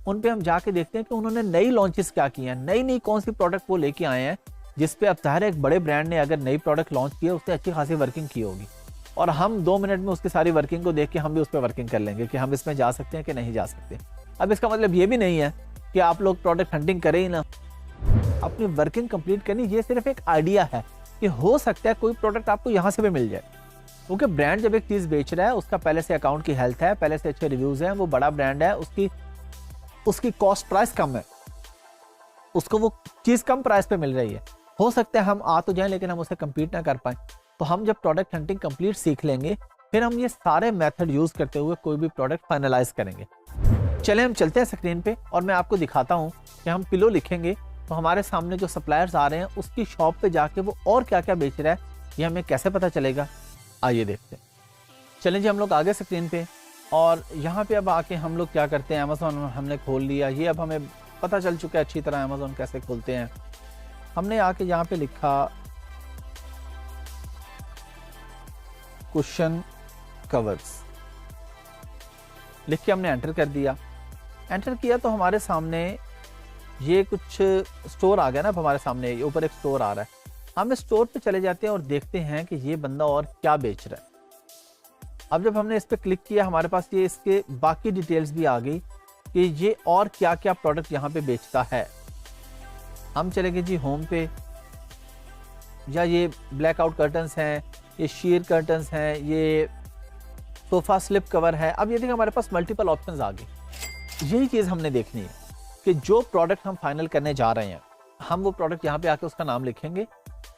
उन पे हम जाके देखते हैं कि उन्होंने नई लॉन्चेस क्या की हैं, नई कौन सी प्रोडक्ट वो लेके आए हैं, जिस पे अब ज़ाहिर है एक बड़े ब्रांड ने अगर नई प्रोडक्ट लॉन्च की है उसने अच्छी खासी वर्किंग की होगी, और हम 2 मिनट में उसकी सारी वर्किंग को देख के हम भी उस पर वर्किंग कर लेंगे कि हम इसमें जा सकते हैं कि नहीं जा सकते। अब इसका मतलब ये भी नहीं है कि आप लोग प्रोडक्ट हंटिंग करें ही ना, अपनी वर्किंग कंप्लीट करनी। ये सिर्फ एक आइडिया है कि हो सकता है कोई प्रोडक्ट आपको यहाँ से भी मिल जाए, क्योंकि ब्रांड जब एक चीज़ बेच रहा है उसका पहले से अकाउंट की हेल्थ है, पहले से अच्छे रिव्यूज़ हैं, वो बड़ा ब्रांड है, उसकी कॉस्ट प्राइस कम है, उसको वो चीज़ कम प्राइस पे मिल रही है। हो सकता है हम आ तो जाएं लेकिन हम उससे कम्पीट ना कर पाएं। तो हम जब प्रोडक्ट हंटिंग कंप्लीट सीख लेंगे, फिर हम ये सारे मेथड यूज़ करते हुए कोई भी प्रोडक्ट फाइनलाइज करेंगे। चले हम चलते हैं स्क्रीन पे और मैं आपको दिखाता हूँ कि हम पिलो लिखेंगे तो हमारे सामने जो सप्लायर्स आ रहे हैं उसकी शॉप पे जाके वो और क्या क्या बेच रहा है ये हमें कैसे पता चलेगा, आइए देखते हैं। चलें जी, हम लोग आगे स्क्रीन पे, और यहाँ पे अब आके हम लोग क्या करते हैं, अमेज़ॉन हमने खोल लिया। ये अब हमें पता चल चुका है अच्छी तरह अमेज़ॉन कैसे खोलते हैं। हमने आके यहाँ पे लिखा कुशन कवर्स, लिख के हमने एंटर कर दिया। एंटर किया तो हमारे सामने ये कुछ स्टोर आ गया ना। अब हमारे सामने ये ऊपर एक स्टोर आ रहा है, हम इस स्टोर पे चले जाते हैं और देखते हैं कि ये बंदा और क्या बेच रहा है। अब जब हमने इस पर क्लिक किया, हमारे पास ये इसके बाकी डिटेल्स भी आ गई कि ये और क्या क्या प्रोडक्ट यहाँ पे बेचता है। हम चले गए जी होम पे, या ये ब्लैकआउट कर्टन्स हैं, ये शीर कर्टन्स हैं, ये सोफा स्लिप कवर है। अब ये देखिए हमारे पास मल्टीपल ऑप्शंस आ गए। यही चीज़ हमने देखनी है कि जो प्रोडक्ट हम फाइनल करने जा रहे हैं, हम वो प्रोडक्ट यहाँ पे आके उसका नाम लिखेंगे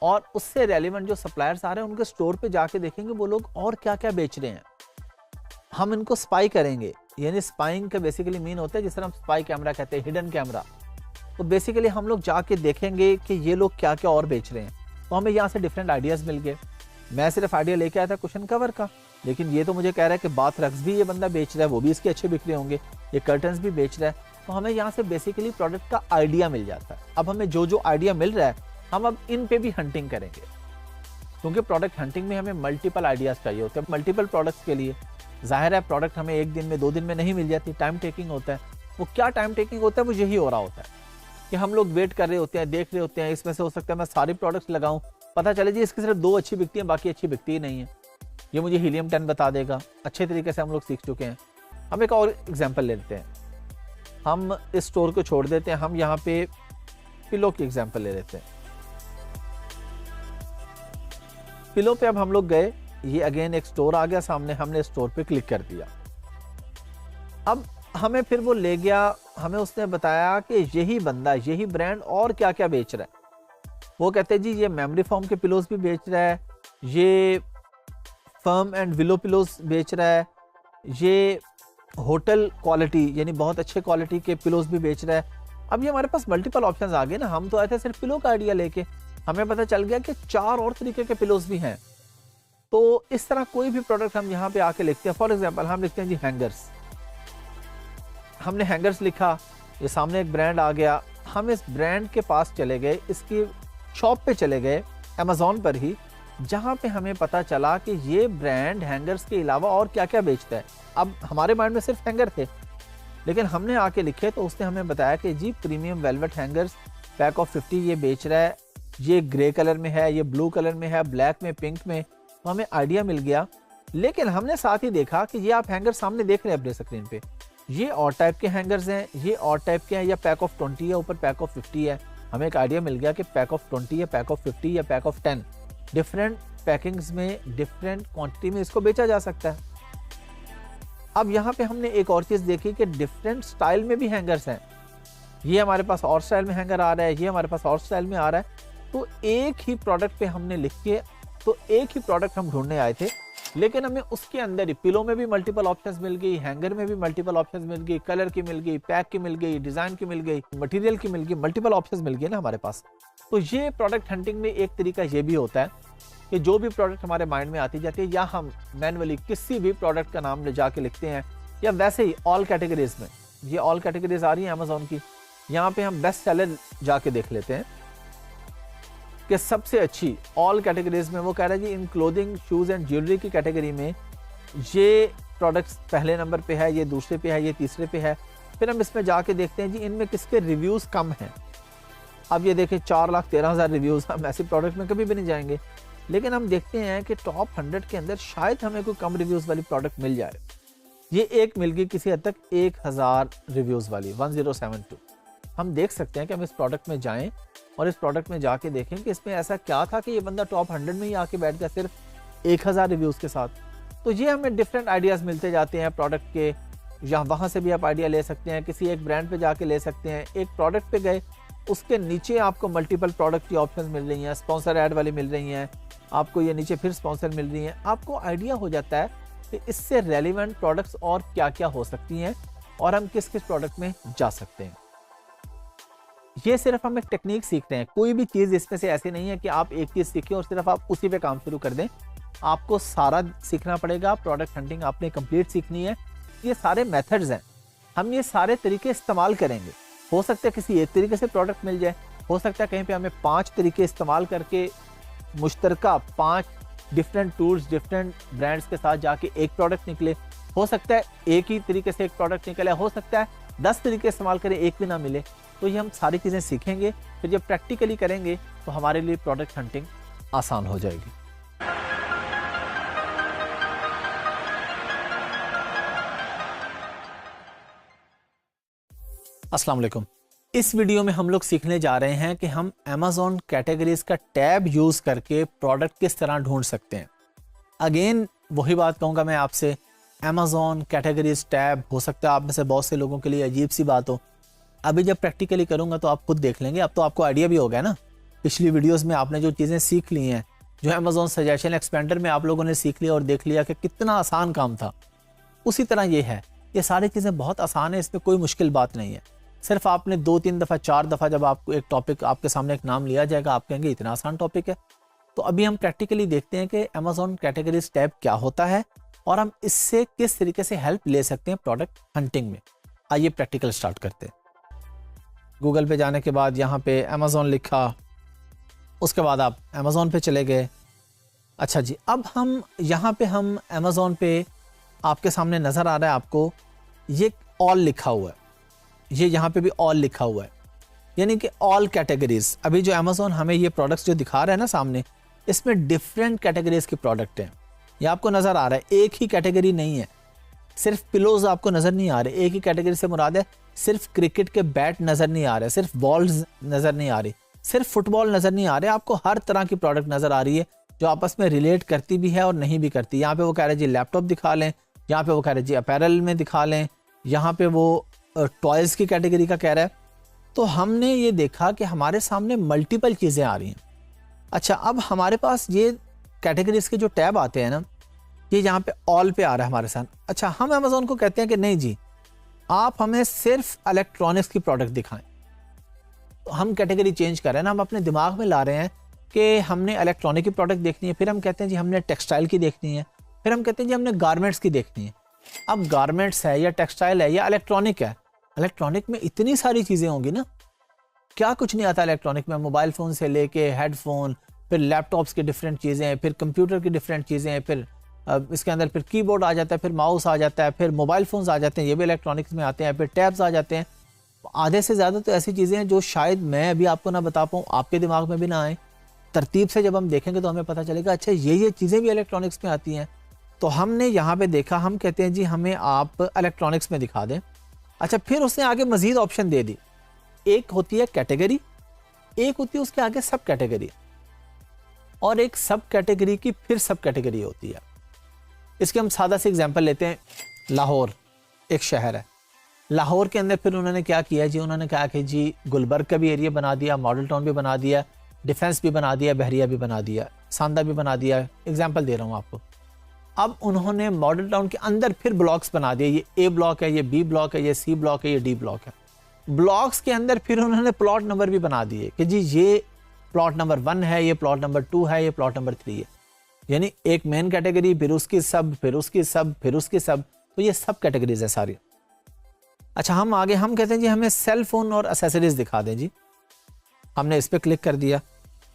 और उससे रेलिवेंट जो सप्लायर्स आ रहे हैं उनके स्टोर पे जाके देखेंगे वो लोग और क्या क्या बेच रहे हैं। हम इनको स्पाई करेंगे, यानी स्पाइंग का बेसिकली मीन होता है, जिस तरह हम स्पाई कैमरा कहते हैं, हिडन कैमरा। तो बेसिकली हम लोग जाके देखेंगे कि ये लोग क्या क्या और बेच रहे हैं। तो हमें यहाँ से डिफरेंट आइडियाज़ मिल गए। मैं सिर्फ आइडिया लेके आया था कुशन कवर का, लेकिन ये तो मुझे कह रहा है कि बाथ रग्स भी ये बंदा बेच रहा है, वो भी इसके अच्छे बिक रहे होंगे, ये कर्टन्स भी बेच रहा है। तो हमें यहाँ से बेसिकली प्रोडक्ट का आइडिया मिल जाता है। अब हमें जो जो आइडिया मिल रहा है हम अब इन पे भी हंटिंग करेंगे, क्योंकि प्रोडक्ट हंटिंग में हमें मल्टीपल आइडियाज़ चाहिए होते हैं। मल्टीपल प्रोडक्ट्स के लिए जाहिर है प्रोडक्ट हमें 1 दिन में 2 दिन में नहीं मिल जाती, टाइम टेकिंग होता है। वो क्या टाइम टेकिंग होता है, वो यही हो रहा होता है कि हम लोग वेट कर रहे होते हैं, देख रहे होते हैं, इसमें से हो सकता है मैं सारी प्रोडक्ट्स लगाऊं, पता चले जी इसकी सिर्फ 2 अच्छी बिकती हैं, बाकी अच्छी बिकती ही नहीं है। ये मुझे हीलियम 10 बता देगा। अच्छे तरीके से हम लोग सीख चुके हैं। हम एक और एग्जांपल ले लेते हैं, हम इस स्टोर को छोड़ देते हैं, हम यहाँ पे पिलो की एग्जांपल ले लेते हैं। पिलो पे अब हम लोग गए, ये अगेन एक स्टोर आ गया सामने, हमने स्टोर पे क्लिक कर दिया। अब हमें फिर वो ले गया, हमें उसने बताया कि यही बंदा, यही ब्रांड और क्या क्या बेच रहा है। वो कहते हैं जी ये मेमोरी फॉर्म के पिलोज भी बेच रहा है, ये फर्म एंड विलो पिलोज बेच रहा है, ये होटल क्वालिटी यानी बहुत अच्छे क्वालिटी के पिलोज भी बेच रहा है। अब ये हमारे पास मल्टीपल ऑप्शंस आ गए ना। हम तो आए थे सिर्फ पिलो का आइडिया लेके, हमें पता चल गया कि 4 और तरीके के पिलोज भी हैं। तो इस तरह कोई भी प्रोडक्ट हम यहाँ पे आके लिखते हैं। फॉर एग्जांपल हम लिखते हैं जी हैंगर्स, हमने हैंगर्स लिखा, ये सामने एक ब्रांड आ गया, हम इस ब्रांड के पास चले गए, इसकी शॉप पे चले गए अमेज़ॉन पर ही, जहाँ पे हमें पता चला कि ये ब्रांड हैंगर्स के अलावा और क्या क्या बेचता है। अब हमारे माइंड में सिर्फ हैंगर थे, लेकिन हमने आके लिखे तो उसने हमें बताया कि जी premium velvet hangers pack of 50 ये बेच रहा है, ये ग्रे कलर में है, ये ब्लू कलर में है, ब्लैक में, पिंक में। तो हमें आइडिया मिल गया। लेकिन हमने साथ ही देखा कि ये आप हैंगर सामने देख रहे हैं अपने स्क्रीन पे, ये और टाइप के हैंगर्स हैं, ये और टाइप के हैं, या पैक ऑफ 20 है, ऊपर पैक ऑफ 50 है। हमें एक आइडिया मिल गया कि पैक ऑफ 20 या पैक ऑफ 50 या पैक ऑफ 10 डिफरेंट पैकिंग्स में डिफरेंट क्वांटिटी में इसको बेचा जा सकता है। अब यहाँ पे हमने एक और चीज़ देखी कि डिफरेंट स्टाइल में भी हैंगर्स हैं। ये हमारे पास और स्टाइल में हैंगर आ रहा है, ये हमारे पास और स्टाइल में आ रहा है। तो एक ही प्रोडक्ट पे हमने लिख के, तो एक ही प्रोडक्ट हम ढूंढने आए थे, लेकिन हमें उसके अंदर ही पिलो में भी मल्टीपल ऑप्शंस मिल गई, हैंगर में भी मल्टीपल ऑप्शंस मिल गई, कलर की मिल गई, पैक की मिल गई, डिज़ाइन की मिल गई, मटेरियल की मिल गई, मल्टीपल ऑप्शंस मिल गए ना हमारे पास। तो ये प्रोडक्ट हंटिंग में एक तरीका ये भी होता है कि जो भी प्रोडक्ट हमारे माइंड में आती जाती है, या हम मैनुअली किसी भी प्रोडक्ट का नाम ले जाके लिखते हैं, या वैसे ही ऑल कैटेगरीज में, ये ऑल कैटेगरीज आ रही है अमेजोन की, यहाँ पे हम बेस्ट सेलर जाके देख लेते हैं कि सबसे अच्छी ऑल कैटेगरीज में वो कह रहा है जी इन क्लोथिंग, शूज़ एंड ज्वेलरी की कैटेगरी में ये प्रोडक्ट्स पहले नंबर पे है, ये दूसरे पे है, ये तीसरे पे है। फिर हम इसमें जाके देखते हैं जी इनमें किसके रिव्यूज़ कम हैं। अब ये देखें 4,13,000 रिव्यूज़, हम ऐसे प्रोडक्ट में कभी भी नहीं जाएंगे, लेकिन हम देखते हैं कि टॉप 100 के अंदर शायद हमें कोई कम रिव्यूज़ वाली प्रोडक्ट मिल जाए। ये एक मिल गई किसी हद तक 1000 रिव्यूज़ वाली 1072। हम देख सकते हैं कि हम इस प्रोडक्ट में जाएं और इस प्रोडक्ट में जाके देखें कि इसमें ऐसा क्या था कि ये बंदा टॉप 100 में ही आके बैठ गया सिर्फ 1000 रिव्यूज़ के साथ। तो ये हमें डिफरेंट आइडियाज़ मिलते जाते हैं प्रोडक्ट के, या वहाँ से भी आप आइडिया ले सकते हैं, किसी एक ब्रांड पे जाके ले सकते हैं। एक प्रोडक्ट पे गए, उसके नीचे आपको मल्टीपल प्रोडक्ट की ऑप्शंस मिल रही हैं, स्पॉन्सर ऐड वाली मिल रही हैं, आपको ये नीचे फिर स्पॉन्सर मिल रही हैं। आपको आइडिया हो जाता है कि इससे रेलिवेंट प्रोडक्ट्स और क्या क्या हो सकती हैं और हम किस किस प्रोडक्ट में जा सकते हैं। ये सिर्फ हम एक टेक्निक सीख रहे हैं, कोई भी चीज़ इसमें से ऐसी नहीं है कि आप एक चीज़ सीखें और सिर्फ आप उसी पे काम शुरू कर दें। आपको सारा सीखना पड़ेगा। प्रोडक्ट हंटिंग आपने कंप्लीट सीखनी है। ये सारे मेथड्स हैं, हम ये सारे तरीके इस्तेमाल करेंगे। हो सकता है किसी एक तरीके से प्रोडक्ट मिल जाए, हो सकता है कहीं पे हमें 5 तरीके इस्तेमाल करके मुश्तरका 5 डिफरेंट टूल्स, डिफरेंट ब्रांड्स के साथ जाके एक प्रोडक्ट निकले। हो सकता है एक ही तरीके से एक प्रोडक्ट निकले, हो सकता है 10 तरीके इस्तेमाल करें एक भी ना मिले। तो ये हम सारी चीज़ें सीखेंगे, फिर जब प्रैक्टिकली करेंगे तो हमारे लिए प्रोडक्ट हंटिंग आसान हो जाएगी। अस्सलाम वालेकुम। इस वीडियो में हम लोग सीखने जा रहे हैं कि हम Amazon कैटेगरीज का टैब यूज़ करके प्रोडक्ट किस तरह ढूंढ सकते हैं। अगेन वही बात कहूँगा मैं आपसे, Amazon कैटेगरीज टैब हो सकता है आप में से बहुत से लोगों के लिए अजीब सी बात हो। अभी जब प्रैक्टिकली करूँगा तो आप खुद देख लेंगे। अब तो आपको आइडिया भी हो गया ना, पिछली वीडियोज़ में आपने जो चीज़ें सीख ली हैं, जो Amazon सजेशन एक्सपेंडर में आप लोगों ने सीख लिया और देख लिया कि कितना आसान काम था, उसी तरह ये है। ये सारी चीज़ें बहुत आसान है, इसमें कोई मुश्किल बात नहीं है। सिर्फ आपने 2-3 दफ़ा 4 दफ़ा जब आपको एक टॉपिक आपके सामने एक नाम लिया जाएगा, आप कहेंगे इतना आसान टॉपिक है। तो अभी हम प्रैक्टिकली देखते हैं कि Amazon कैटेगरीज टैब क्या होता है और हम इससे किस तरीके से हेल्प ले सकते हैं प्रोडक्ट हंटिंग में। आइए प्रैक्टिकल स्टार्ट करते हैं। गूगल पे जाने के बाद यहाँ पे Amazon लिखा, उसके बाद आप Amazon पे चले गए। अच्छा जी, अब हम यहाँ पे हम Amazon पे आपके सामने नज़र आ रहा है आपको ये ऑल लिखा हुआ है, ये यहाँ पे भी ऑल लिखा हुआ है, यानी कि ऑल कैटेगरीज। अभी जो Amazon हमें ये प्रोडक्ट्स जो दिखा रहा है ना सामने, इसमें डिफरेंट कैटेगरीज के प्रोडक्ट हैं। ये आपको नज़र आ रहा है, एक ही कैटेगरी नहीं है। सिर्फ पिलोज आपको नज़र नहीं आ रहे, एक ही कैटेगरी से मुराद है। सिर्फ क्रिकेट के बैट नज़र नहीं आ रहे, सिर्फ बॉल्स नज़र नहीं आ रही, सिर्फ फुटबॉल नज़र नहीं आ रहे। आपको हर तरह की प्रोडक्ट नज़र आ रही है जो आपस में रिलेट करती भी है और नहीं भी करती। यहाँ पे वो कह रहे जी लैपटॉप दिखा लें, यहाँ पे वो कह रहे जी अपैरल में दिखा लें, यहाँ पे वो टॉयज़ की कैटेगरी का कह रहा है। तो हमने ये देखा कि हमारे सामने मल्टीपल चीज़ें आ रही हैं। अच्छा, अब हमारे पास ये कैटेगरीज के जो टैब आते हैं ना, ये यहाँ पे ऑल पे आ रहा है हमारे साथ। अच्छा, हम Amazon को कहते हैं कि नहीं जी, आप हमें सिर्फ इलेक्ट्रॉनिक्स की प्रोडक्ट दिखाएं। तो हम कैटेगरी चेंज कर रहे हैं ना, हम अपने दिमाग में ला रहे हैं कि हमने इलेक्ट्रॉनिक की प्रोडक्ट देखनी है, फिर हम कहते हैं जी हमने टेक्सटाइल की देखनी है, फिर हम कहते हैं जी हमने गारमेंट्स की देखनी है। अब गारमेंट्स है या टेक्सटाइल है या इलेक्ट्रॉनिक है, इलेक्ट्रॉनिक में इतनी सारी चीज़ें होंगी ना, क्या कुछ नहीं आता इलेक्ट्रॉनिक में। मोबाइल फ़ोन से लेके हेडफोन, फिर लैपटॉप्स की डिफरेंट चीज़ें हैं, फिर कंप्यूटर की डिफरेंट चीज़ें हैं, फिर इसके अंदर फिर कीबोर्ड आ जाता है, फिर माउस आ जाता है, फिर मोबाइल फ़ोन्स आ जाते हैं, ये भी इलेक्ट्रॉनिक्स में आते हैं, फिर टैब्स आ जाते हैं। आधे से ज़्यादा तो ऐसी चीज़ें हैं जो शायद मैं अभी आपको ना बता पाऊँ, आपके दिमाग में भी ना आए। तरतीब से जब हम देखेंगे तो हमें पता चलेगा अच्छा ये चीज़ें भी इलेक्ट्रॉनिक्स में आती हैं। तो हमने यहाँ पे देखा, हम कहते हैं जी हमें आप इलेक्ट्रॉनिक्स में दिखा दें। अच्छा, फिर उसने आगे मज़ीद ऑप्शन दे दी। एक होती है कैटेगरी, एक होती है उसके आगे सब कैटेगरी, और एक सब कैटेगरी की फिर सब कैटेगरी होती है। इसके हम सादा सी एग्जांपल लेते हैं। लाहौर एक शहर है, लाहौर के अंदर फिर उन्होंने क्या किया जी, उन्होंने कहा कि जी गुलबर्ग का भी एरिया बना दिया, मॉडल टाउन भी बना दिया, डिफेंस भी बना दिया, बहरिया भी बना दिया, सांदा भी बना दिया। एग्जाम्पल दे रहा हूँ आपको। अब उन्होंने मॉडल टाउन के अंदर फिर ब्लॉक्स बना दिए, ये ए ब्लॉक है, ये बी ब्लॉक है, ये सी ब्लॉक है, ये डी ब्लॉक है। ब्लॉक्स के अंदर फिर उन्होंने प्लॉट नंबर भी बना दिए कि जी ये प्लॉट नंबर 1 है, ये प्लॉट नंबर 2 है, ये प्लॉट नंबर 3 है। यानी एक मेन कैटेगरी, फिर उसकी सब, फिर उसकी सब, फिर उसकी सब। तो ये सब कैटेगरीज है सारी। अच्छा, हम आगे हम कहते हैं जी हमें सेल फोन और एसेसरीज दिखा दें जी। हमने इस पर क्लिक कर दिया।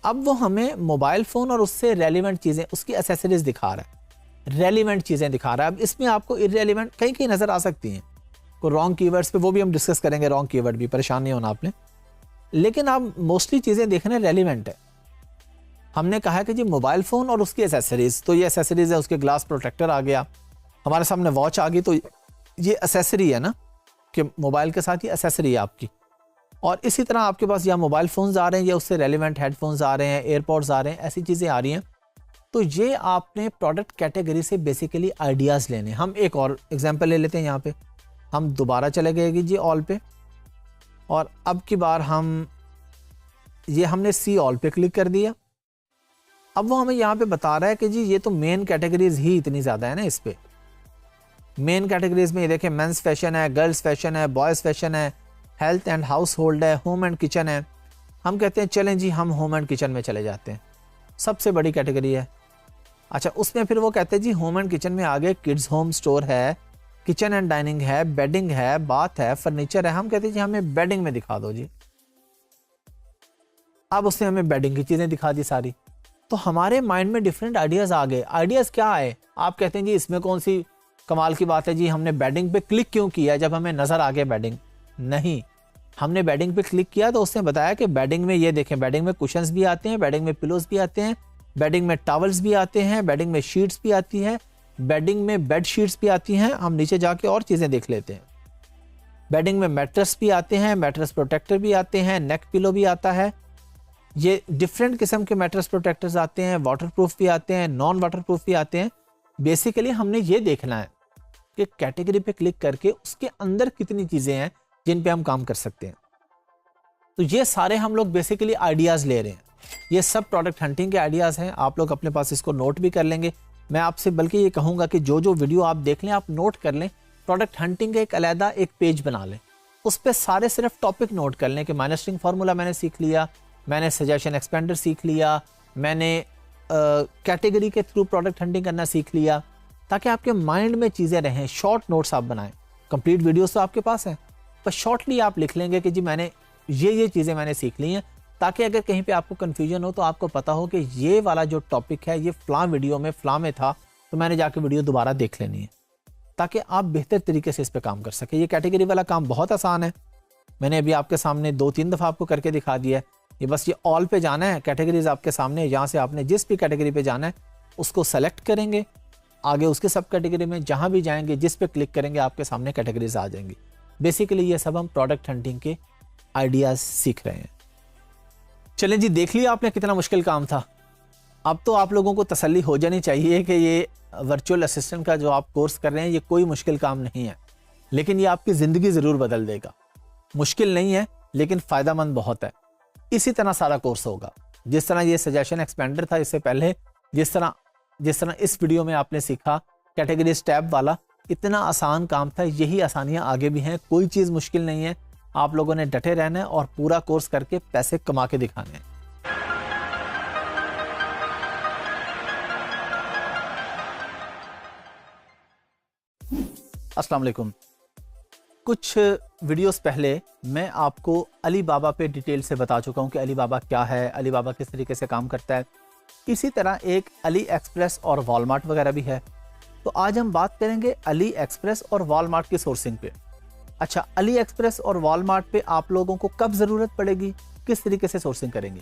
अब वो हमें मोबाइल फ़ोन और उससे रेलिवेंट चीज़ें, उसकी एसेसरीज दिखा रहा है, रेलिवेंट चीज़ें दिखा रहा है। अब इसमें आपको इररेलिवेंट कहीं कहीं नज़र आ सकती हैं, को रॉन्ग कीवर्ड्स पे, वो भी हम डिस्कस करेंगे। रॉन्ग कीवर्ड भी, परेशान नहीं होना आपने, लेकिन आप मोस्टली चीज़ें देखना रेलिवेंट है। हमने कहा कि जी मोबाइल फ़ोन और उसकी एसेसरीज, तो ये एसेसरीज है, उसके ग्लास प्रोटेक्टर आ गया, हमारे सामने वॉच आ गई, तो ये एसेसरी है ना, कि मोबाइल के साथ ये एसेसरी है आपकी। और इसी तरह आपके पास या मोबाइल फ़ोन्स आ रहे हैं या उससे रेलिवेंट हेडफोन्स आ रहे हैं, एयरपॉड्स आ रहे हैं, ऐसी चीज़ें आ रही हैं। तो ये आपने प्रोडक्ट कैटेगरी से बेसिकली आइडियाज़ लेने। हम एक और एग्जांपल ले लेते हैं। यहाँ पे हम दोबारा चले गए जी ऑल पे, और अब की बार हमने सी ऑल पे क्लिक कर दिया। अब वो हमें यहाँ पे बता रहा है कि जी ये तो मेन कैटेगरीज ही इतनी ज़्यादा है ना। इस पे मेन कैटेगरीज में ये देखें, मेंस फैशन है, गर्ल्स फैशन है, बॉयज़ फैशन है, हेल्थ एंड हाउस होल्ड है, होम एंड किचन है। हम कहते हैं चलें जी हम होम एंड किचन में चले जाते हैं, सबसे बड़ी कैटेगरी है। अच्छा, उसमें फिर वो कहते हैं जी होम एंड किचन में आगे किड्स होम स्टोर है, किचन एंड डाइनिंग है, बेडिंग है, बाथ है, फर्नीचर है। हम कहते हैं जी हमें बेडिंग में दिखा दो जी। अब उसने हमें बेडिंग की चीज़ें दिखा दी सारी। तो हमारे माइंड में डिफरेंट आइडियाज़ आ गए। आइडियाज़ क्या आए? आप कहते हैं जी इसमें कौन सी कमाल की बात है जी, हमने बेडिंग पे क्लिक क्यों किया जब हमें नज़र आ गया बेडिंग? नहीं, हमने बेडिंग पे क्लिक किया तो उसने बताया कि बेडिंग में ये देखें, बेडिंग में कुशन्स भी आते हैं, बेडिंग में पिलोज भी आते हैं, बेडिंग में टॉवल्स भी आते हैं, बेडिंग में शीट्स भी आती हैं, बेडिंग में बेड शीट्स भी आती हैं। हम नीचे जाके और चीज़ें देख लेते हैं। बेडिंग में मैट्रेस भी आते हैं, मैट्रेस प्रोटेक्टर भी आते हैं, नेक पिलो भी आता है। ये डिफरेंट किस्म के मैट्रेस प्रोटेक्टर्स आते हैं, वाटरप्रूफ भी आते हैं, नॉन वाटरप्रूफ भी आते हैं। बेसिकली हमने ये देखना है कि कैटेगरी पे क्लिक करके उसके अंदर कितनी चीज़ें हैं जिन पे हम काम कर सकते हैं। तो ये सारे हम लोग बेसिकली आइडियाज़ ले रहे हैं। ये सब प्रोडक्ट हंटिंग के आइडियाज़ हैं। आप लोग अपने पास इसको नोट भी कर लेंगे। मैं आपसे बल्कि ये कहूँगा कि जो जो वीडियो आप देख लें आप नोट कर लें। प्रोडक्ट हंटिंग का एक अलहदा एक पेज बना लें, उस पर सारे सिर्फ टॉपिक नोट कर लें कि माइनस फार्मूला मैंने सीख लिया, मैंने सजेशन एक्सपेंडर सीख लिया, मैंने कैटेगरी के थ्रू प्रोडक्ट हंटिंग करना सीख लिया, ताकि आपके माइंड में चीज़ें रहें। शॉर्ट नोट्स आप बनाएं। कंप्लीट वीडियोस तो आपके पास हैं, पर शॉर्टली आप लिख लेंगे कि जी मैंने ये चीज़ें मैंने सीख ली हैं, ताकि अगर कहीं पे आपको कन्फ्यूजन हो तो आपको पता हो कि ये वाला जो टॉपिक है ये फ़लाँ वीडियो में फ़लाँ में था, तो मैंने जाके वीडियो दोबारा देख लेनी है, ताकि आप बेहतर तरीके से इस पर काम कर सकें। ये कैटेगरी वाला काम बहुत आसान है। मैंने अभी आपके सामने 2-3 दफ़ा आपको करके दिखा दिया है। ये बस ये ऑल पे जाना है, कैटेगरीज आपके सामने, यहाँ से आपने जिस भी कैटेगरी पे जाना है उसको सेलेक्ट करेंगे। आगे उसके सब कैटेगरी में जहाँ भी जाएंगे, जिस पे क्लिक करेंगे आपके सामने कैटेगरीज आ जाएंगी। बेसिकली ये सब हम प्रोडक्ट हंटिंग के आइडियाज़ सीख रहे हैं। चलें जी, देख लिया आपने कितना मुश्किल काम था। अब तो आप लोगों को तसल्ली हो जानी चाहिए कि ये वर्चुअल असिस्टेंट का जो आप कोर्स कर रहे हैं ये कोई मुश्किल काम नहीं है, लेकिन ये आपकी ज़िंदगी ज़रूर बदल देगा। मुश्किल नहीं है लेकिन फ़ायदेमंद बहुत है। इसी तरह सारा कोर्स होगा। जिस तरह ये सजेशन एक्सपेंडर था इससे पहले, जिस तरह इस वीडियो में आपने सीखा कैटेगरीज टैब वाला, इतना आसान काम था। यही आसानियाँ आगे भी हैं। कोई चीज़ मुश्किल नहीं है। आप लोगों ने डटे रहना है और पूरा कोर्स करके पैसे कमा के दिखाने हैं। अस्सलाम वालेकुम। कुछ वीडियोस पहले मैं आपको अली बाबा पे डिटेल से बता चुका हूँ कि अली बाबा क्या है, अली बाबा किस तरीके से काम करता है। इसी तरह एक अली एक्सप्रेस और वॉलमार्ट वगैरह भी है। तो आज हम बात करेंगे अली एक्सप्रेस और वॉलमार्ट की सोर्सिंग पे। अच्छा, अली एक्सप्रेस और वॉलमार्ट पे आप लोगों को कब ज़रूरत पड़ेगी, किस तरीके से सोर्सिंग करेंगे।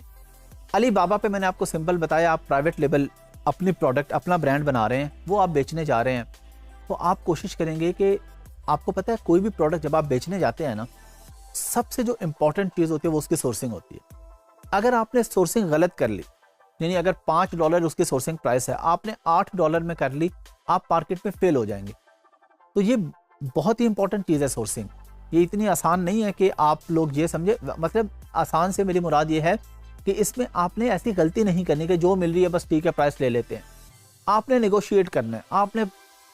अली बाबा पे मैंने आपको सिंपल बताया, आप प्राइवेट लेबल अपनी प्रोडक्ट, अपना ब्रांड बना रहे हैं, वो आप बेचने जा रहे हैं, तो आप कोशिश करेंगे कि आपको पता है कोई भी प्रोडक्ट जब आप बेचने जाते हैं ना, सबसे जो इम्पोर्टेंट चीज़ होती है वो उसकी सोर्सिंग होती है। अगर आपने सोर्सिंग गलत कर ली, यानी अगर $5 उसकी सोर्सिंग प्राइस है, आपने $8 में कर ली, आप मार्केट में फेल हो जाएंगे। तो ये बहुत ही इंपॉर्टेंट चीज़ है सोर्सिंग। ये इतनी आसान नहीं है कि आप लोग ये समझे, मतलब आसान से मेरी मुराद ये है कि इसमें आपने ऐसी गलती नहीं करनी कि जो मिल रही है बस ठीक है प्राइस ले लेते हैं। आपने नेगोशिएट करना है, आपने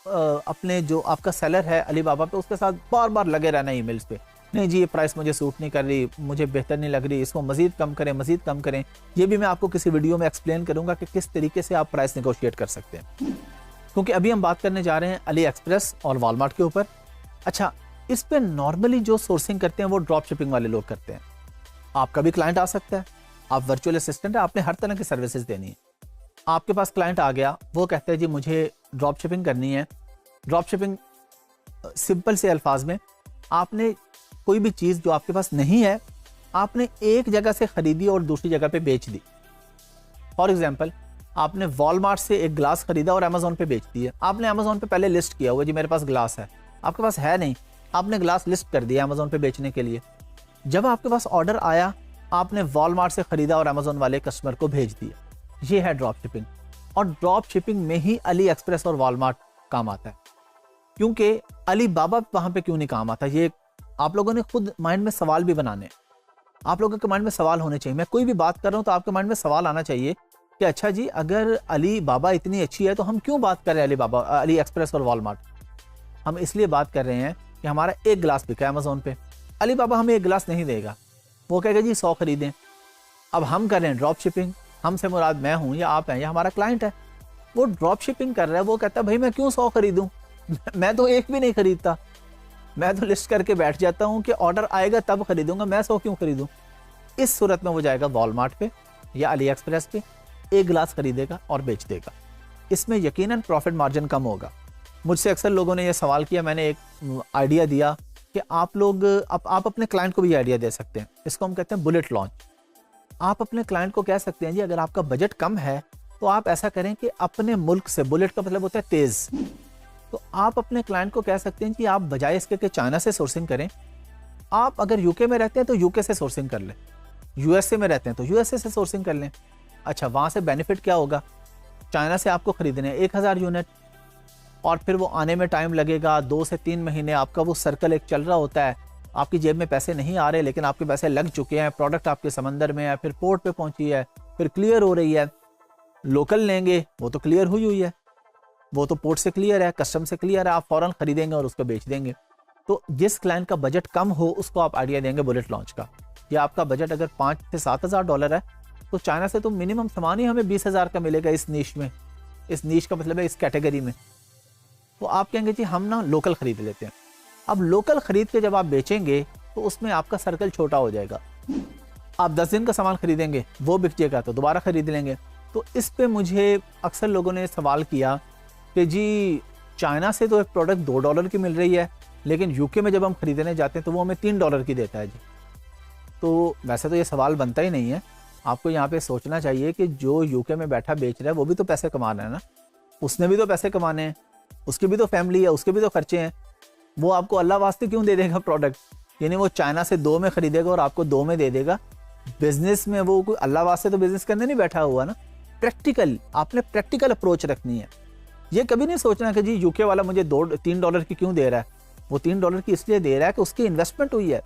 अपने जो आपका सेलर है अली बाबा पे, उसके साथ बार बार लगे रहना है ईमेल्स पे, नहीं जी ये प्राइस मुझे सूट नहीं कर रही, मुझे बेहतर नहीं लग रही, इसको मजीद कम करें, मजीद कम करें। ये भी मैं आपको किसी वीडियो में एक्सप्लेन करूंगा कि किस तरीके से आप प्राइस नेगोशिएट कर सकते हैं, क्योंकि अभी हम बात करने जा रहे हैं अली एक्सप्रेस और वॉलमार्ट के ऊपर। अच्छा, इस पे नॉर्मली जो सोर्सिंग करते हैं वो ड्रॉप शिपिंग वाले लोग करते हैं। आपका भी क्लाइंट आ सकता है, आप वर्चुअल असिस्टेंट है, आपने हर तरह की सर्विसेज देनी है। आपके पास क्लाइंट आ गया, वो कहते हैं जी मुझे ड्रॉप शिपिंग करनी है। ड्रॉप शिपिंग सिंपल से अल्फाज में, आपने कोई भी चीज़ जो आपके पास नहीं है, आपने एक जगह से खरीदी और दूसरी जगह पे बेच दी। फॉर एग्जांपल, आपने वॉलमार्ट से एक ग्लास खरीदा और अमेजोन पे बेच दिया। आपने अमेजोन पे पहले लिस्ट किया हुआ जी मेरे पास ग्लास है, आपके पास है नहीं, आपने ग्लास लिस्ट कर दिया अमेजोन पे बेचने के लिए। जब आपके पास ऑर्डर आया, आपने वॉलमार्ट से खरीदा और अमेजोन वाले कस्टमर को भेज दिया। ये है ड्रॉप शिपिंग। और ड्रॉप शिपिंग में ही अली एक्सप्रेस और वॉलमार्ट काम आता है, क्योंकि अली बाबा वहां पे क्यों नहीं काम आता। ये आप लोगों ने खुद माइंड में सवाल भी बनाने, आप लोगों के माइंड में सवाल होने चाहिए। मैं कोई भी बात कर रहा हूं तो आपके माइंड में सवाल आना चाहिए कि अच्छा जी, अगर अली बाबा इतनी अच्छी है तो हम क्यों बात कर रहे हैं अली एक्सप्रेस और वॉलमार्ट। हम इसलिए बात कर रहे हैं कि हमारा एक ग्लास बिका है अमेजोन पे, अली बाबा हमें एक ग्लास नहीं देगा, वो कहेगा जी 100 खरीदें। अब हम कर रहे हैं ड्रॉप शिपिंग, हमसे मुराद मैं हूं या आप हैं या हमारा क्लाइंट है, वो ड्रॉप शिपिंग कर रहा है, वो कहता है भाई मैं क्यों 100 खरीदूं, मैं तो एक भी नहीं खरीदता, मैं तो लिस्ट करके बैठ जाता हूं कि ऑर्डर आएगा तब खरीदूंगा, मैं 100 क्यों खरीदूं। इस सूरत में वो जाएगा वॉलमार्ट पे या अली एक्सप्रेस पे, एक ग्लास खरीदेगा और बेच देगा। इसमें यकीनन प्रॉफिट मार्जिन कम होगा। मुझसे अक्सर लोगों ने यह सवाल किया, मैंने एक आइडिया दिया कि आप लोग आप अपने क्लाइंट को भी आइडिया दे सकते हैं। इसको हम कहते हैं बुलेट लॉन्च। आप अपने क्लाइंट को कह सकते हैं जी अगर आपका बजट कम है तो आप ऐसा करें कि अपने मुल्क से, बुलेट का मतलब होता है तेज, तो आप अपने क्लाइंट को कह सकते हैं कि आप बजाय इसके कि चाइना से सोर्सिंग करें, आप अगर यूके में रहते हैं तो यूके से सोर्सिंग कर लें, यूएसए में रहते हैं तो यूएसए से सोर्सिंग कर लें। अच्छा, वहाँ से बेनिफिट क्या होगा, चाइना से आपको खरीदने 1000 यूनिट और फिर वो आने में टाइम लगेगा, 2 से 3 महीने आपका वो सर्कल एक चल रहा होता है, आपकी जेब में पैसे नहीं आ रहे लेकिन आपके पैसे लग चुके हैं, प्रोडक्ट आपके समंदर में है, फिर पोर्ट पे पहुंची है, फिर क्लियर हो रही है। लोकल लेंगे वो तो क्लियर हुई है, वो तो पोर्ट से क्लियर है, कस्टम से क्लियर है, आप फौरन खरीदेंगे और उसको बेच देंगे। तो जिस क्लाइंट का बजट कम हो उसको आप आइडिया देंगे बुलेट लॉन्च का। या आपका बजट अगर 5 से 7 हज़ार डॉलर है तो चाइना से तो मिनिमम सामान ही हमें 20,000 का मिलेगा इस नीश में। इस नीश का मतलब है इस कैटेगरी में। तो आप कहेंगे जी हम ना लोकल खरीद लेते हैं। अब लोकल खरीद के जब आप बेचेंगे तो उसमें आपका सर्कल छोटा हो जाएगा। आप 10 दिन का सामान खरीदेंगे, वो बिक जाएगा तो दोबारा खरीद लेंगे। तो इस पे मुझे अक्सर लोगों ने सवाल किया कि जी चाइना से तो एक प्रोडक्ट $2 की मिल रही है, लेकिन यूके में जब हम खरीदने जाते हैं तो वो हमें $3 की देता है जी। तो वैसे तो ये सवाल बनता ही नहीं है। आपको यहाँ पे सोचना चाहिए कि जो यूके में बैठा बेच रहा है वो भी तो पैसे कमाना है ना, उसने भी तो पैसे कमाने हैं, उसकी भी तो फैमिली है, उसके भी तो खर्चे हैं। वो आपको अल्लाह वास्ते क्यों दे देगा प्रोडक्ट, यानी वो चाइना से 2 में खरीदेगा और आपको 2 में दे देगा। बिजनेस में वो कोई अल्लाह वास्ते तो बिजनेस करने नहीं बैठा हुआ ना। प्रैक्टिकल, आपने प्रैक्टिकल अप्रोच रखनी है। ये कभी नहीं सोचना कि जी यूके वाला मुझे $3 की क्यों दे रहा है। वो $3 की इसलिए दे रहा है कि उसकी इन्वेस्टमेंट हुई है,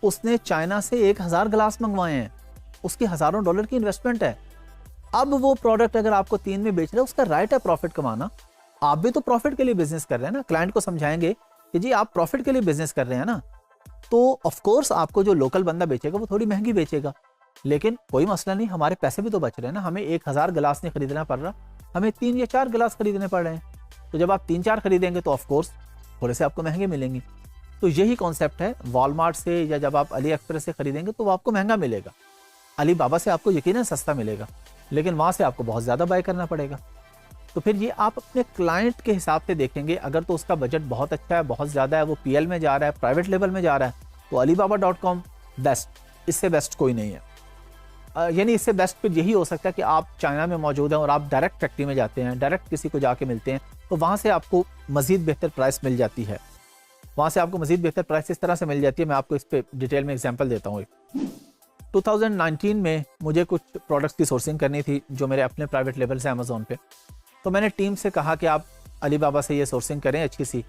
उसने चाइना से 1000 ग्लास मंगवाए हैं, उसकी हज़ारों डॉलर की इन्वेस्टमेंट है। अब वो प्रोडक्ट अगर आपको 3 में बेच रहा है, उसका राइट है प्रॉफिट कमाना। आप भी तो प्रॉफिट के लिए बिजनेस कर रहे हैं ना। क्लाइंट को समझाएंगे कि जी आप प्रॉफिट के लिए बिजनेस कर रहे हैं ना, तो ऑफ कोर्स आपको जो लोकल बंदा बेचेगा वो थोड़ी महंगी बेचेगा, लेकिन कोई मसला नहीं, हमारे पैसे भी तो बच रहे हैं ना। हमें 1000 गिलास नहीं खरीदना पड़ रहा, हमें 3 या 4 गिलास खरीदने पड़ रहे हैं। तो जब आप 3-4 खरीदेंगे तो ऑफ कोर्स थोड़े से आपको महंगे मिलेंगे। तो यही कॉन्सेप्ट है वॉलमार्ट से, या जब आप अली एक्सप्रेस से खरीदेंगे तो वो आपको महंगा मिलेगा, अली बाबा से आपको यकीनन सस्ता मिलेगा। लेकिन वहाँ से आपको बहुत ज़्यादा बाय करना पड़ेगा। तो फिर ये आप अपने क्लाइंट के हिसाब से देखेंगे। अगर तो उसका बजट बहुत अच्छा है, बहुत ज़्यादा है, वो PL में जा रहा है, प्राइवेट लेवल में जा रहा है, तो alibaba.com बेस्ट, इससे बेस्ट कोई नहीं है। यानी इससे बेस्ट फिर यही हो सकता है कि आप चाइना में मौजूद हैं और आप डायरेक्ट फैक्ट्री में जाते हैं, डायरेक्ट किसी को जाके मिलते हैं, तो वहाँ से आपको मज़ीद बेहतर प्राइस मिल जाती है। वहाँ से आपको मज़ीद बेहतर प्राइस इस तरह से मिल जाती है। मैं आपको इस पर डिटेल में एग्जांपल देता हूँ। 2019 में मुझे कुछ प्रोडक्ट्स की सोर्सिंग करनी थी जो मेरे अपने प्राइवेट लेवल से अमेज़ॉन पे। तो मैंने टीम से कहा कि आप अलीबाबा से ये सोर्सिंग करें अच्छी सी।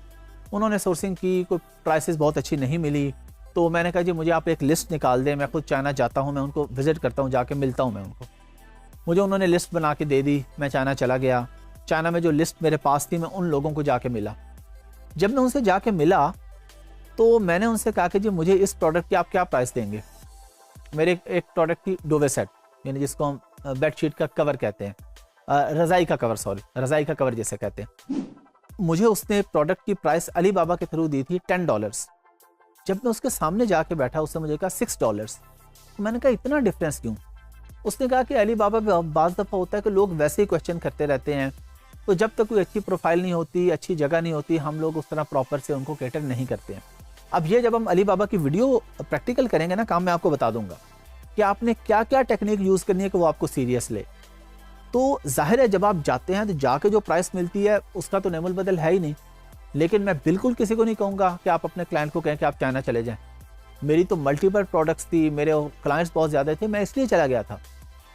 उन्होंने सोर्सिंग की, कोई प्राइसेस बहुत अच्छी नहीं मिली। तो मैंने कहा जी मुझे आप एक लिस्ट निकाल दें, मैं खुद चाइना जाता हूँ, मैं उनको विज़िट करता हूँ, जाके मिलता हूँ मैं उनको। मुझे उन्होंने लिस्ट बना के दे दी। मैं चाइना चला गया। चाइना में जो लिस्ट मेरे पास थी, मैं उन लोगों को जाके मिला। जब मैं उनसे जाके मिला तो मैंने उनसे कहा कि जी मुझे इस प्रोडक्ट की आप क्या प्राइस देंगे। मेरे एक प्रोडक्ट की डोवे सेट, यानी जिसको हम बेडशीट का कवर कहते हैं, रज़ाई का कवर, सॉरी रज़ाई का कवर जैसे कहते हैं। मुझे उसने प्रोडक्ट की प्राइस अलीबाबा के थ्रू दी थी $10। जब मैं उसके सामने जाके बैठा, उसने मुझे कहा $6। तो मैंने कहा इतना डिफरेंस क्यों? उसने कहा कि अलीबाबा पे बाज़ दफ़ा होता है कि लोग वैसे ही क्वेश्चन करते रहते हैं, तो जब तक कोई अच्छी प्रोफाइल नहीं होती, अच्छी जगह नहीं होती, हम लोग उस तरह प्रॉपर से उनको कैटर नहीं करते हैं। अब ये जब हम अलीबाबा की वीडियो प्रैक्टिकल करेंगे ना काम, मैं आपको बता दूंगा कि आपने क्या क्या टेक्निक यूज़ करनी है कि वो आपको सीरियस ले। तो जाहिर है जब आप जाते हैं तो जाके जो प्राइस मिलती है उसका तो नेमुल बदल है ही नहीं। लेकिन मैं बिल्कुल किसी को नहीं कहूँगा कि आप अपने क्लाइंट को कहें कि आप चाइना चले जाएं। मेरी तो मल्टीपल प्रोडक्ट्स थी, मेरे क्लाइंट्स बहुत ज़्यादा थे, मैं इसलिए चला गया था।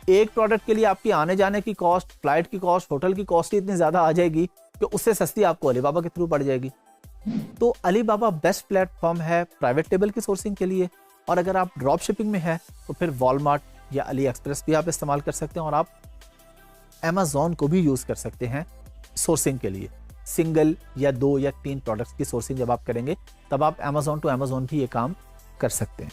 एक प्रोडक्ट के लिए आपकी आने जाने की कॉस्ट, फ्लाइट की कॉस्ट, होटल की कॉस्ट ही इतनी ज़्यादा आ जाएगी कि उससे सस्ती आपको अलीबाबा के थ्रू पड़ जाएगी। तो अलीबाबा बेस्ट प्लेटफॉर्म है प्राइवेट लेबल की सोर्सिंग के लिए। और अगर आप ड्रॉप शिपिंग में है तो फिर वॉलमार्ट या अली एक्सप्रेस भी आप इस्तेमाल कर सकते हैं। और आप अमेज़ॉन को भी यूज़ कर सकते हैं सोर्सिंग के लिए। सिंगल या 2 या 3 प्रोडक्ट्स की सोर्सिंग जब आप करेंगे तब आप अमेज़ॉन टू अमेज़ॉन भी ये काम कर सकते हैं।